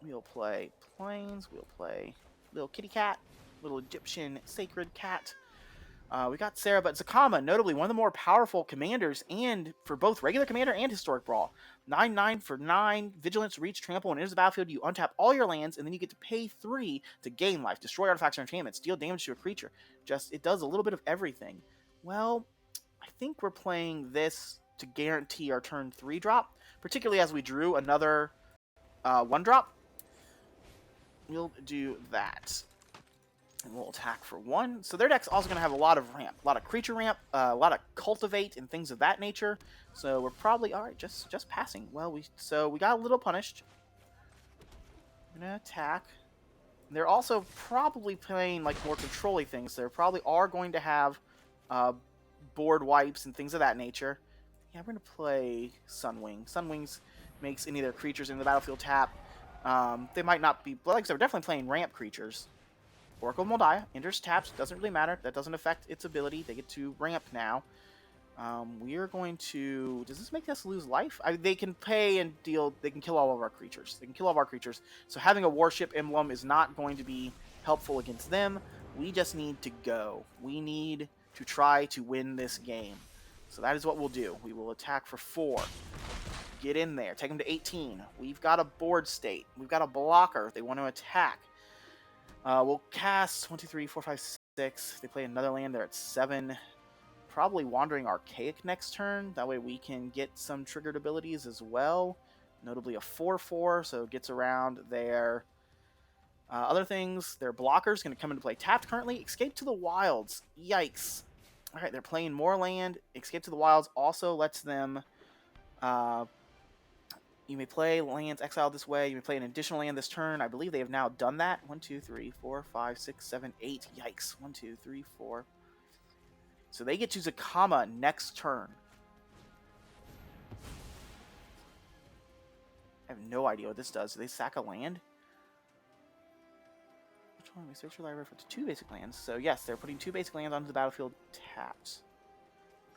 We'll play plains. We'll play little kitty cat, little Egyptian sacred cat. We got Serra, but Zakama, notably one of the more powerful commanders, and for both regular commander and historic brawl. 9/9 for 9, vigilance, reach, trample. When it enters the battlefield, you untap all your lands, and then you get to pay 3 to gain life, destroy artifacts or enchantments, deal damage to a creature. It does a little bit of everything. Well, I think we're playing this to guarantee our turn 3 drop, particularly as we drew another 1-drop. we'll do that. And we'll attack for 1. So their deck's also going to have a lot of ramp. A lot of creature ramp, a lot of cultivate and things of that nature. So we're probably... Alright, just passing. Well, we got a little punished. I'm going to attack. They're also probably playing like more controlling things. They probably are going to have board wipes and things of that nature. Yeah, we're going to play Sunwing. Sunwings makes any of their creatures in the battlefield tap. They might not be... Like I said, we're definitely playing ramp creatures. Oracle of Moldiah enters taps. Doesn't really matter. That doesn't affect its ability. They get to ramp now. We are going to... Does this make us lose life? They can pay and deal... They can kill all of our creatures. They can kill all of our creatures. So having a Warship Emblem is not going to be helpful against them. We just need to go. We need to try to win this game. So that is what we'll do. We will attack for 4. Get in there. Take them to 18. We've got a board state. We've got a blocker. They want to attack. We'll cast 1, 2, 3, 4, 5, 6. They play another land. They're at 7. Probably Wandering Archaic next turn. That way we can get some triggered abilities as well. Notably a 4/4, so it gets around their other things. Their blocker's going to come into play tapped currently. Escape to the Wilds. Yikes. Alright, they're playing more land. Escape to the Wilds also lets them... You may play lands exiled this way. You may play an additional land this turn. I believe they have now done that. 1, 2, 3, 4, 5, 6, 7, 8. Yikes. 1, 2, 3, 4. So they get to Zakama next turn. I have no idea what this does. Do they sack a land? Which one? We search your library for 2 basic lands. So yes, they're putting 2 basic lands onto the battlefield tapped.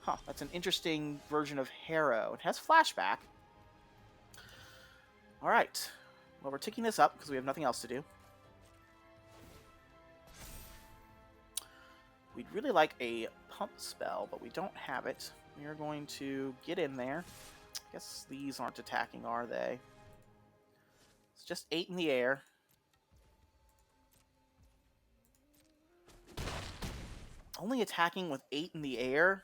Huh, that's an interesting version of Harrow. It has flashback. Alright. Well, we're ticking this up because we have nothing else to do. We'd really like a pump spell, but we don't have it. We are going to get in there. I guess these aren't attacking, are they? It's just 8 in the air. Only attacking with 8 in the air.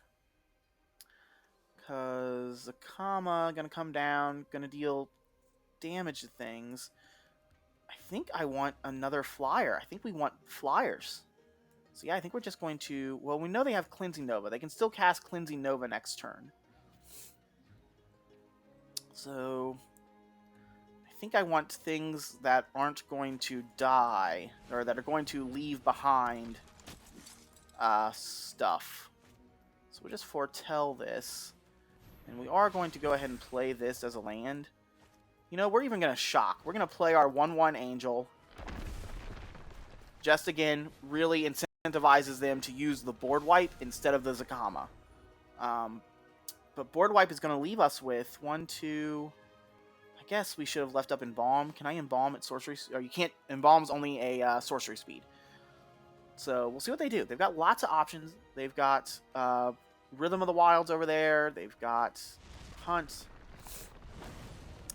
Because Zakama gonna come down, gonna deal damage to things. I think I want another flyer. I think we want flyers. So yeah, I think we're just going to... Well, we know they have Cleansing Nova. They can still cast Cleansing Nova next turn. So... I think I want things that aren't going to die. Or that are going to leave behind stuff. So we'll just foretell this. And we are going to go ahead and play this as a land. You know, we're even going to shock. We're going to play our 1/1 Angel. Just again, really incentivizes them to use the board wipe instead of the Zakama. But board wipe is going to leave us with 1, 2... I guess we should have left up Embalm. Can I Embalm at sorcery? Or you can't. Embalm's only a sorcery speed. So we'll see what they do. They've got lots of options. They've got Rhythm of the Wilds over there. They've got Hunt.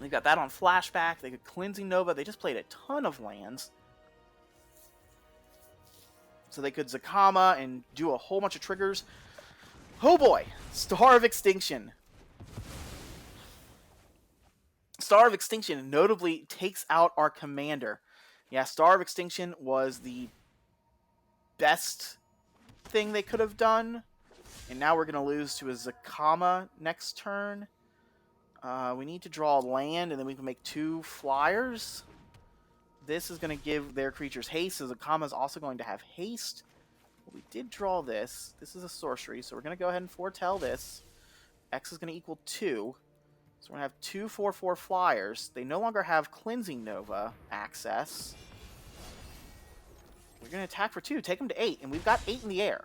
They've got that on flashback. They could Cleansing Nova. They just played a ton of lands. So they could Zakama and do a whole bunch of triggers. Oh boy! Star of Extinction. Star of Extinction notably takes out our commander. Yeah, Star of Extinction was the best thing they could have done. And now we're going to lose to a Zakama next turn. We need to draw land, and then we can make 2 flyers. This is going to give their creatures haste, so Zakama is also going to have haste. But we did draw this. This is a sorcery, so we're going to go ahead and foretell this. X is going to equal 2. So we're going to have 2 4/4 flyers. They no longer have Cleansing Nova access. We're going to attack for 2, take them to 8, and we've got 8 in the air.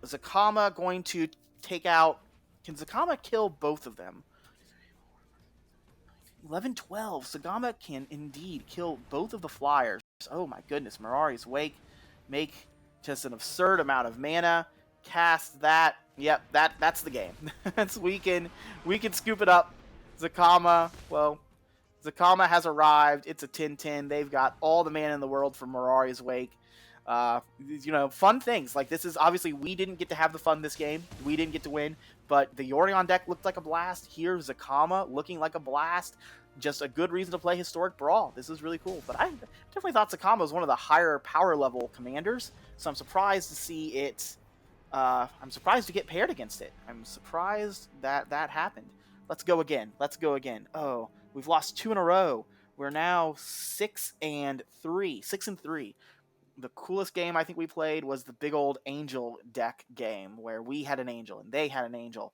Is Zakama going to take out... Can Zakama kill both of them? 11, 12. Zakama can indeed kill both of the flyers. Oh my goodness. Mirari's Wake. Make just an absurd amount of mana. Cast that. Yep, that's the game. we can scoop it up. Zakama, well, Zakama has arrived. It's a 10-10. They've got all the mana in the world for Mirari's Wake. You know, fun things. Like, this is obviously, we didn't get to have the fun this game. We didn't get to win. But the Yorion deck looked like a blast. Here, Zakama looking like a blast. just a good reason to play Historic Brawl. This is really cool. But I definitely thought Sakama was one of the higher power level commanders, so I'm surprised to see it. I'm surprised to get paired against it. I'm surprised that that happened. Let's go again. Let's go again. Oh, we've lost 2 in a row. We're now 6-3. 6-3. The coolest game I think we played was the big old angel deck game where we had an angel and they had an angel,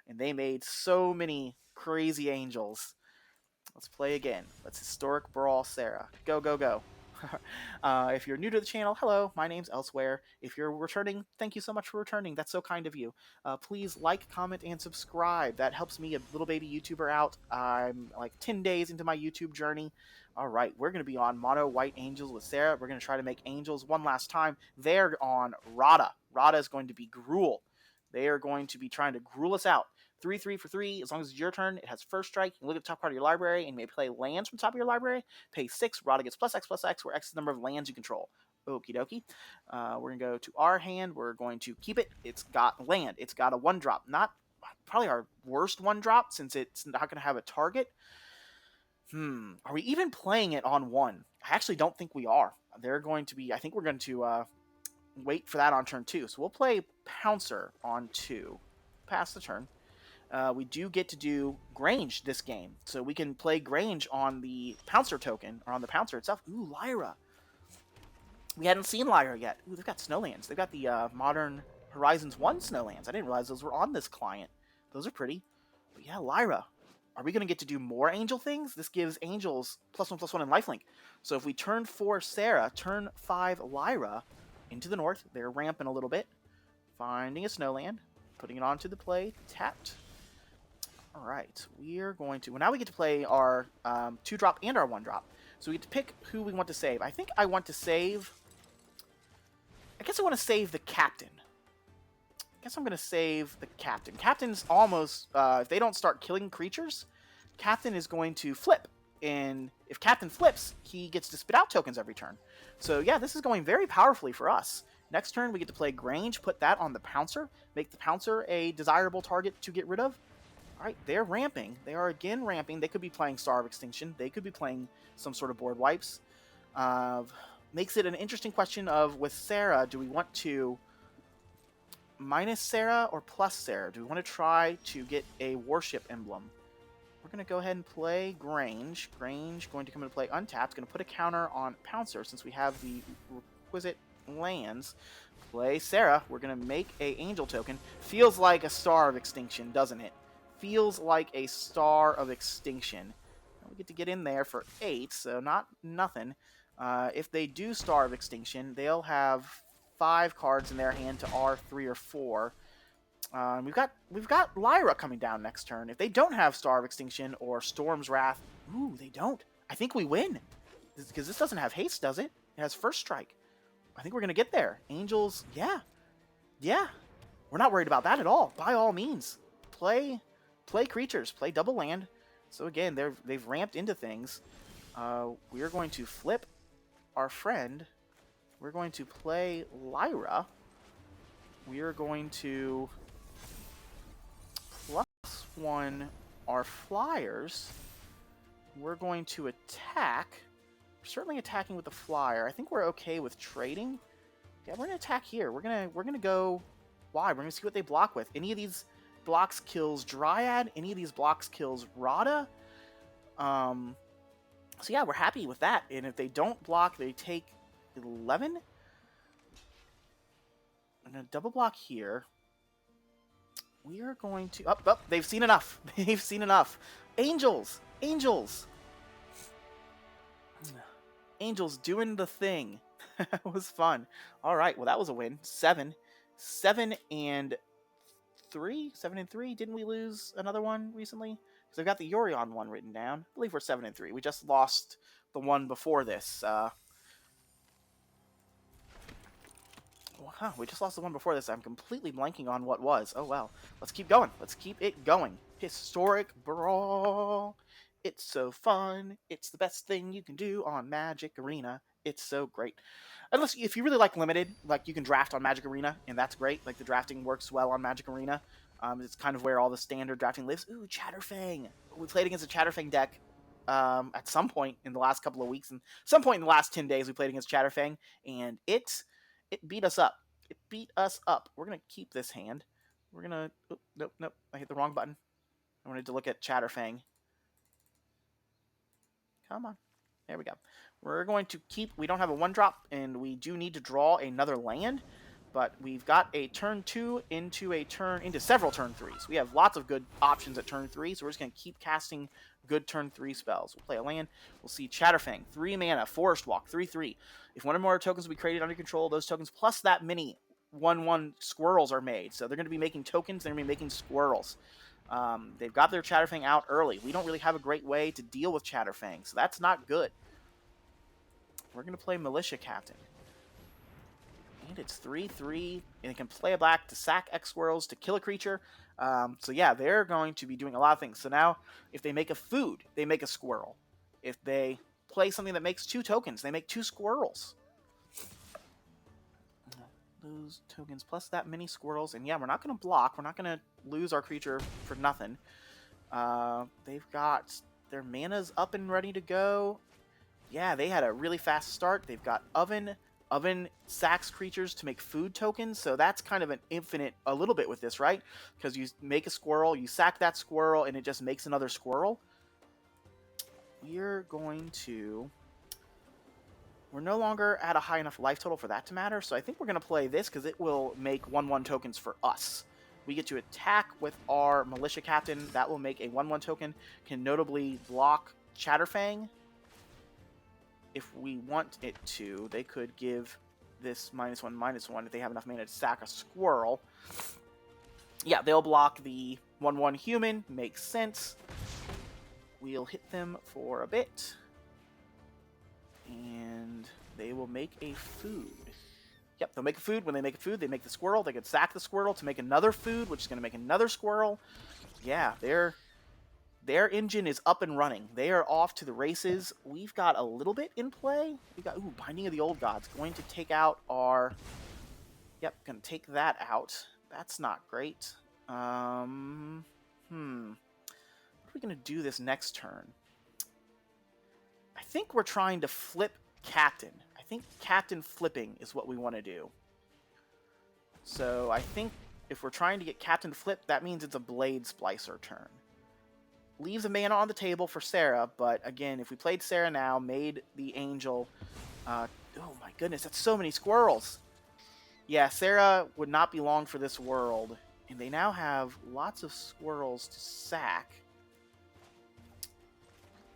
and they made so many crazy angels. Let's play again. Let's Historic Brawl Serra. Go, go, go. If you're new to the channel, hello, my name's Elsewhere. If you're returning, thank you so much for returning. That's so kind of you. Please like, comment, and subscribe. That helps me, a little baby YouTuber, out. I'm like 10 days into my YouTube journey. All right, we're going to be on Mono White Angels with Serra. We're going to try to make angels one last time. They're on Rada. Rada is going to be Gruul. They are going to be trying to gruel us out. 3-3 for 3. As long as it's your turn, it has first strike. You can look at the top part of your library and you may play lands from the top of your library. Pay 6. Rada gets +X/+X, where X is the number of lands you control. Okie dokie. We're going to go to our hand. We're going to keep it. It's got land. It's got a 1-drop. Not probably our worst 1-drop since it's not going to have a target. Are we even playing it on 1? I actually don't think we are. They're going to be, I think we're going to wait for that on turn 2. So we'll play Pouncer on 2. Pass the turn. We do get to do Grange this game. So we can play Grange on the Pouncer token, or on the Pouncer itself. Ooh, Lyra. We hadn't seen Lyra yet. Ooh, they've got Snowlands. They've got the Modern Horizons 1 Snowlands. I didn't realize those were on this client. Those are pretty. But yeah, Lyra. Are we going to get to do more angel things? This gives angels +1/+1 in lifelink. So if we turn 4 Serra, turn 5 Lyra into the north, they're ramping a little bit. Finding a Snowland, putting it onto the play, tapped. All right, we are going to... Well, now we get to play our 2-drop and our 1-drop. So we get to pick who we want to save. I think I want to save... I guess I want to save the captain. I guess I'm going to save the captain. Captain's almost... if they don't start killing creatures, captain is going to flip. And if captain flips, he gets to spit out tokens every turn. So yeah, this is going very powerfully for us. Next turn, we get to play Grange, put that on the Pouncer, make the Pouncer a desirable target to get rid of. All right, they're ramping. They are again ramping. They could be playing Star of Extinction. They could be playing some sort of board wipes. Makes it an interesting question of, with Serra, do we want to minus Serra or plus Serra? Do we want to try to get a Warship emblem? We're going to go ahead and play Grange. Grange going to come into play untapped. Going to put a counter on Pouncer since we have the requisite lands. Play Serra. We're going to make a angel token. Feels like a Star of Extinction, doesn't it? Feels like a Star of Extinction. We get to get in there for 8, so nothing. If they do Star of Extinction, they'll have 5 cards in their hand to our 3 or 4. We've got Lyra coming down next turn. If they don't have Star of Extinction or Storm's Wrath, ooh, they don't. I think we win because this doesn't have haste, does it? It has first strike. I think we're gonna get there. Angels, yeah. We're not worried about that at all. By all means, play creatures, play double land. So again, they've ramped into things. We're going to flip our friend. We're going to play Lyra. We are going to +1 our flyers. We're going to attack. We're certainly attacking with the flyer. I think we're okay with trading. Yeah, we're gonna attack here. We're gonna go wide. We're gonna see what they block with. Any of these blocks kills Dryad. Any of these blocks kills Rada. So yeah, we're happy with that. And if they don't block, they take 11. I'm gonna double block here. We are going to... Oh, they've seen enough. They've seen enough. Angels! Angels! Angels doing the thing. It was fun. Alright, well that was a win. 7 and 3? 7 and 3? Didn't we lose another one recently? Because I've got the Yorion one written down. I believe we're 7 and 3. We just lost the one before this. Wow, we just lost the one before this. I'm completely blanking on what was. Oh, well. Let's keep going. Let's keep it going. Historic Brawl. It's so fun. It's the best thing you can do on Magic Arena. It's so great. Unless, if you really like Limited, like you can draft on Magic Arena, and that's great. Like the drafting works well on Magic Arena. It's kind of where all the standard drafting lives. Ooh, Chatterfang. We played against a Chatterfang deck at some point in the last couple of weeks, and some point in the last 10 days we played against Chatterfang, and it beat us up. It beat us up. We're gonna keep this hand. We're gonna. Oh, nope, nope. I hit the wrong button. I wanted to look at Chatterfang. Come on. There we go. We're going to keep... We don't have a 1-drop, and we do need to draw another land, but we've got a turn 2 into several turn 3s. We have lots of good options at turn 3, so we're just going to keep casting good turn 3 spells. We'll play a land. We'll see Chatterfang, 3 mana, Forest Walk, 3/3. If one or more tokens will be created under control, those tokens plus that many 1/1 squirrels are made. So they're going to be making tokens, they're going to be making squirrels. They've got their Chatterfang out early. We don't really have a great way to deal with Chatterfang, so that's not good. We're going to play Militia Captain. And it's 3/3, and it can play a black to sack X squirrels to kill a creature. So yeah, they're going to be doing a lot of things. So now, if they make a food, they make a squirrel. If they play something that makes 2 tokens, they make 2 squirrels. Lose tokens plus that many squirrels, and yeah, we're not going to block. We're not going to lose our creature for nothing. They've got their mana's up and ready to go. Yeah, they had a really fast start. They've got Oven. Oven sacks creatures to make food tokens, so that's kind of an infinite a little bit with this, right? Because you make a squirrel, you sack that squirrel, and it just makes another squirrel. We're no longer at a high enough life total for that to matter, so I think we're going to play this because it will make 1/1 tokens for us. We get to attack with our Militia Captain. That will make a 1/1 token. Can notably block Chatterfang. If we want it to, they could give this -1/-1 if they have enough mana to sack a squirrel. Yeah, they'll block the 1/1 human. Makes sense. We'll hit them for a bit. And they will make a food. Yep, they'll make a food. When they make a food, they make the squirrel. They could sack the squirrel to make another food, which is going to make another squirrel. Yeah, their engine is up and running. They are off to the races. We've got a little bit in play. We've got, Binding of the Old Gods. Going to take out our... Yep, going to take that out. That's not great. What are we going to do this next turn? I think we're trying to flip Captain. I think Captain flipping is what we want to do. So I think if we're trying to get Captain to flip, that means it's a Blade Splicer turn. Leaves a mana on the table for Serra, but again, if we played Serra now, made the Angel... oh my goodness, that's so many squirrels! Yeah, Serra would not be long for this world, and they now have lots of squirrels to sack.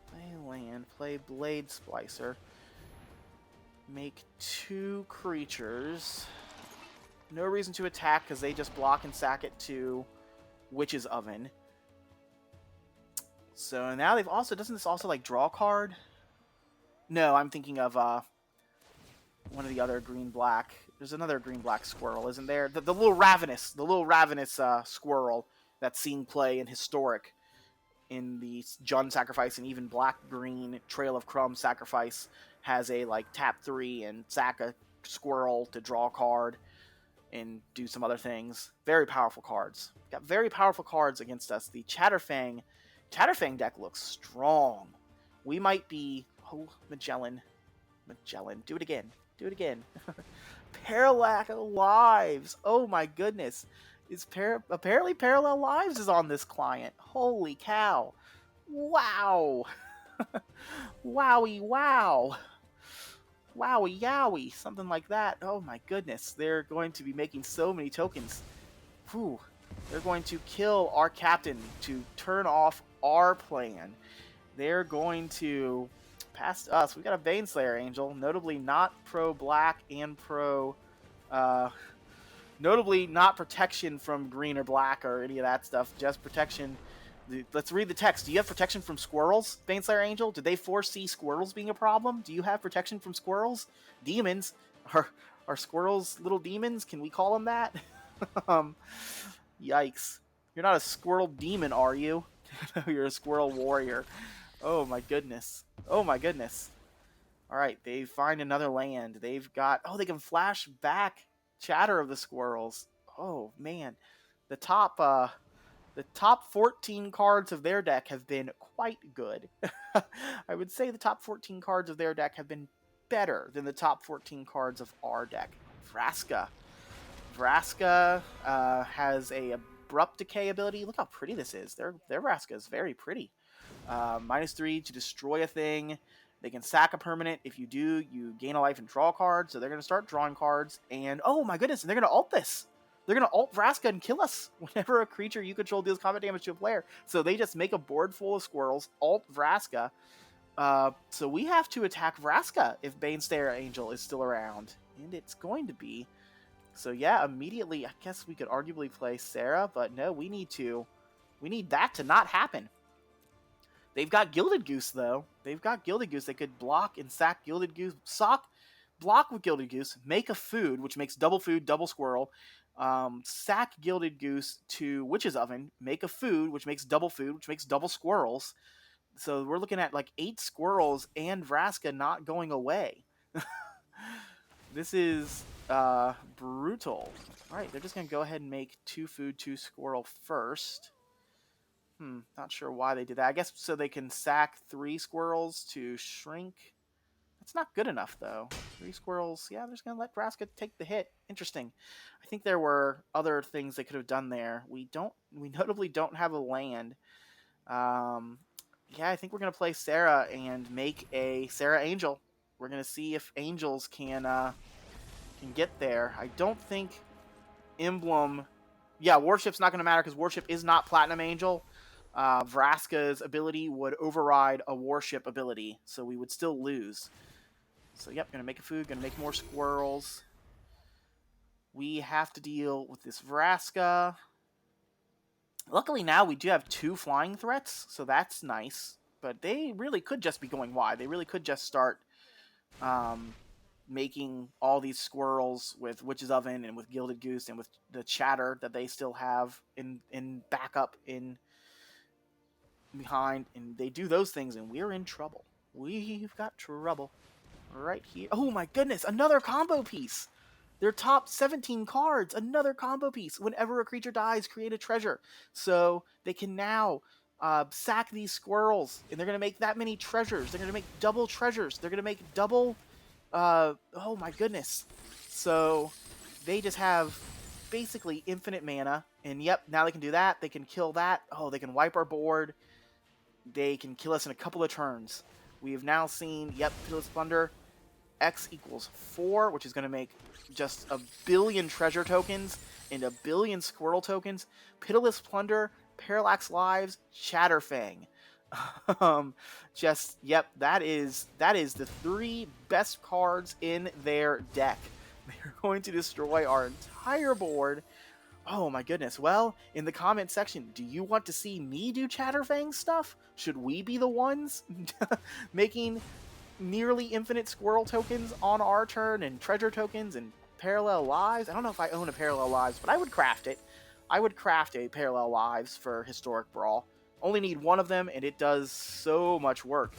Play land, play Blade Splicer. Make 2 creatures. No reason to attack because they just block and sack it to Witch's Oven. So now they've also... Doesn't this also, like, draw a card? No, I'm thinking of one of the other green-black... There's another green-black squirrel, isn't there? The little ravenous squirrel that's seen play in Historic in the Jund sacrifice, and even black-green Trail of Crumb sacrifice has a, like, tap 3 and sack a squirrel to draw a card and do some other things. Very powerful cards. Got very powerful cards against us. The Chatterfang deck looks strong. We might be... Oh, Magellan. Do it again. Do it again. Parallel Lives. Oh my goodness. Apparently Parallel Lives is on this client. Holy cow. Wow. Wowie wow. Wowie yowie. Something like that. Oh my goodness. They're going to be making so many tokens. Whew. They're going to kill our captain to turn off our plan. They're going to pass us. We've got a Baneslayer Angel, notably not pro-black and pro... notably not protection from green or black or any of that stuff, just protection. Let's read the text. Do you have protection from squirrels, Baneslayer Angel? Did they foresee squirrels being a problem? Do you have protection from squirrels? Demons? Are squirrels little demons? Can we call them that? Yikes. You're not a squirrel demon, are you? You're a squirrel warrior. Oh my goodness. Oh my goodness. Alright, they find another land. They've got... Oh, they can flash back Chatter of the Squirrels. Oh, man. The top The top 14 cards of their deck have been quite good. I would say the top 14 cards of their deck have been better than the top 14 cards of our deck. Vraska. Vraska has a abrupt decay ability. Look how pretty this is. Their Vraska is very pretty. -3 to destroy a thing. They can sack a permanent. If you do, you gain a life and draw a card. So they're going to start drawing cards. And oh my goodness, they're going to ult this. They're going to ult Vraska and kill us whenever a creature you control deals combat damage to a player. So they just make a board full of squirrels, ult Vraska. So we have to attack Vraska if Banestair Angel is still around. And it's going to be. So yeah, immediately, I guess we could arguably play Serra. But no, we need that to not happen. They've got Gilded Goose, though. They've got Gilded Goose. They could block and sack Gilded Goose. Block with Gilded Goose, make a food, which makes double food, double squirrel. Sack Gilded Goose to Witch's Oven, make a food, which makes double squirrels. So we're looking at like 8 squirrels and Vraska not going away. This is brutal. All right, they're just going to go ahead and make 2 food, 2 squirrel first. Not sure why they did that. I guess so they can sack 3 squirrels to shrink. That's not good enough, though. 3 squirrels. Yeah, they're just going to let Vraska take the hit. Interesting. I think there were other things they could have done there. We notably don't have a land. Yeah, I think we're going to play Serra and make a Serra Angel. We're going to see if Angels can get there. I don't think Emblem... Yeah, Warship's not going to matter because Warship is not Platinum Angel. Vraska's ability would override a Warship ability, so we would still lose. So, yep, gonna make a food, gonna make more squirrels. We have to deal with this Vraska. Luckily now we do have 2 flying threats, so that's nice. But they really could just be going wide. They really could just start making all these squirrels with Witch's Oven and with Gilded Goose and with the chatter that they still have in backup in behind, and they do those things and we're in trouble. We've got trouble right here. Oh my goodness, another combo piece. Their top 17 cards, another combo piece. Whenever a creature dies, create a treasure. So they can now sack these squirrels, and they're going to make that many treasures. They're going to make double treasures. They're going to make double... oh my goodness. So they just have basically infinite mana, and yep, now they can do that. They can kill that. Oh, they can wipe our board. They can kill us in a couple of turns. We have now seen, yep, Pitiless Plunder, X equals 4, which is going to make just a billion treasure tokens and a billion squirrel tokens. Pitiless Plunder, Parallax Lives, Chatterfang. Yep, that is the 3 best cards in their deck. They're going to destroy our entire board. Oh my goodness. Well, in the comment section, do you want to see me do Chatterfang stuff? Should we be the ones making nearly infinite squirrel tokens on our turn and treasure tokens and parallel lives? I don't know if I own a parallel lives, but I would craft it. I would craft a parallel lives for Historic Brawl. Only need 1 of them, and it does so much work.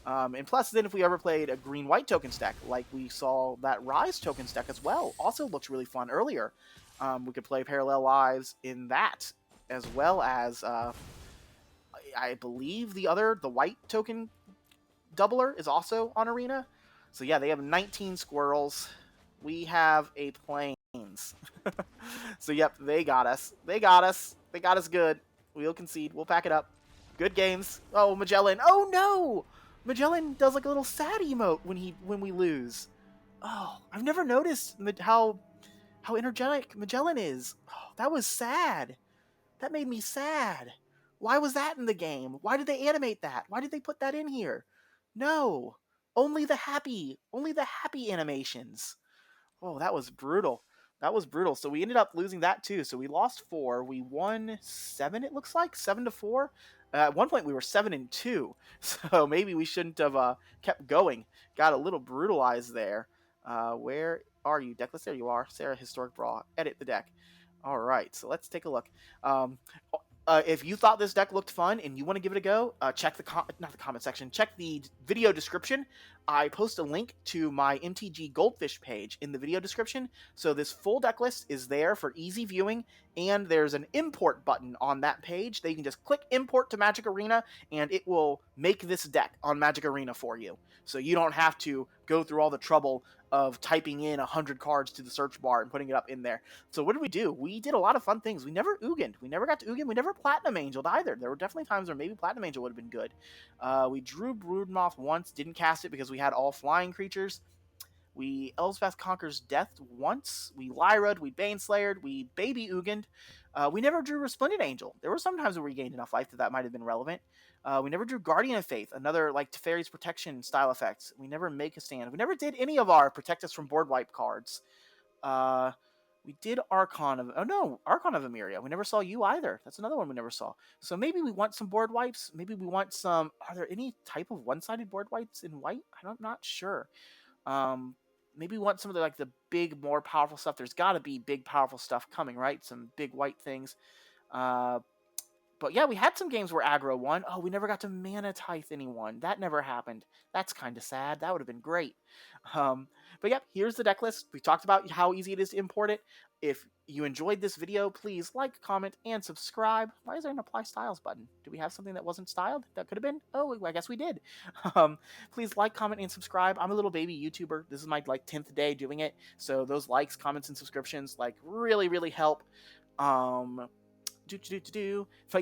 And plus, then if we ever played a green-white token stack, like we saw that Rise token stack as well, also looks really fun earlier. We could play Parallel Lives in that, as well as, I believe the white token doubler is also on Arena. So yeah, they have 19 squirrels. We have a plains. So yep, they got us. They got us. They got us good. We'll concede. We'll pack it up. Good games. Oh, Magellan. Oh no! Magellan does like a little sad emote when we lose. Oh, I've never noticed how energetic Magellan is. Oh, that was sad. That made me sad. Why was that in the game? Why did they animate that? Why did they put that in here? No. Only the happy animations. Oh, that was brutal. That was brutal. So we ended up losing that too. So we lost 4. We won 7, it looks like. 7-4. At one point we were 7-2. So maybe we shouldn't have kept going. Got a little brutalized there. Where are you? Decklist? There you are. Serra Historic Brawl. Edit the deck. All right. So let's take a look. If you thought this deck looked fun and you want to give it a go, check not the comment section. Check the video description. I post a link to my MTG Goldfish page in the video description. So this full deck list is there for easy viewing, and there's an import button on that page that you can just click import to Magic Arena, and it will make this deck on Magic Arena for you. So you don't have to go through all the trouble of typing in 100 cards to the search bar and putting it up in there. So what did we do? We did a lot of fun things. We never Ugined. We never got to Ugin. We never Platinum Angeled either. There were definitely times where maybe Platinum Angel would have been good. We drew Broodmoth once, didn't cast it because we had all flying creatures. We Elspeth Conquers Death once. We Lyra'd, we Baneslayered, we Baby Ugined. We never drew Resplendent Angel. There were some times where we gained enough life that might have been relevant. We never drew Guardian of Faith, another like Teferi's Protection style effect. We never Make a Stand. We never did any of our Protect Us from Board Wipe cards. We did Archon of... Oh, no. Archon of Emeria. We never saw you either. That's another one we never saw. So maybe we want some board wipes. Maybe we want some... Are there any type of one-sided board wipes in white? I'm not sure. Maybe we want some of the big, more powerful stuff. There's got to be big, powerful stuff coming, right? Some big white things. But yeah, we had some games where aggro won. Oh, we never got to Mana Tithe anyone. That never happened. That's kind of sad. That would have been great. But yeah, here's the deck list. We talked about how easy it is to import it. If you enjoyed this video, please like, comment, and subscribe. Why is there an Apply Styles button? Do we have something that wasn't styled? That could have been? Oh, I guess we did. Please like, comment, and subscribe. I'm a little baby YouTuber. This is my 10th day doing it. So those likes, comments, and subscriptions really, really help. But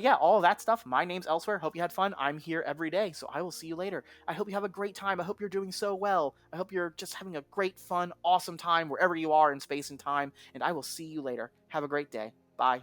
yeah, all of that stuff. My name's Elsewhere. Hope you had fun. I'm here every day, so I will see you later. I hope you have a great time. I hope you're doing so well. I hope you're just having a great, fun, awesome time wherever you are in space and time, and I will see you later. Have a great day. Bye.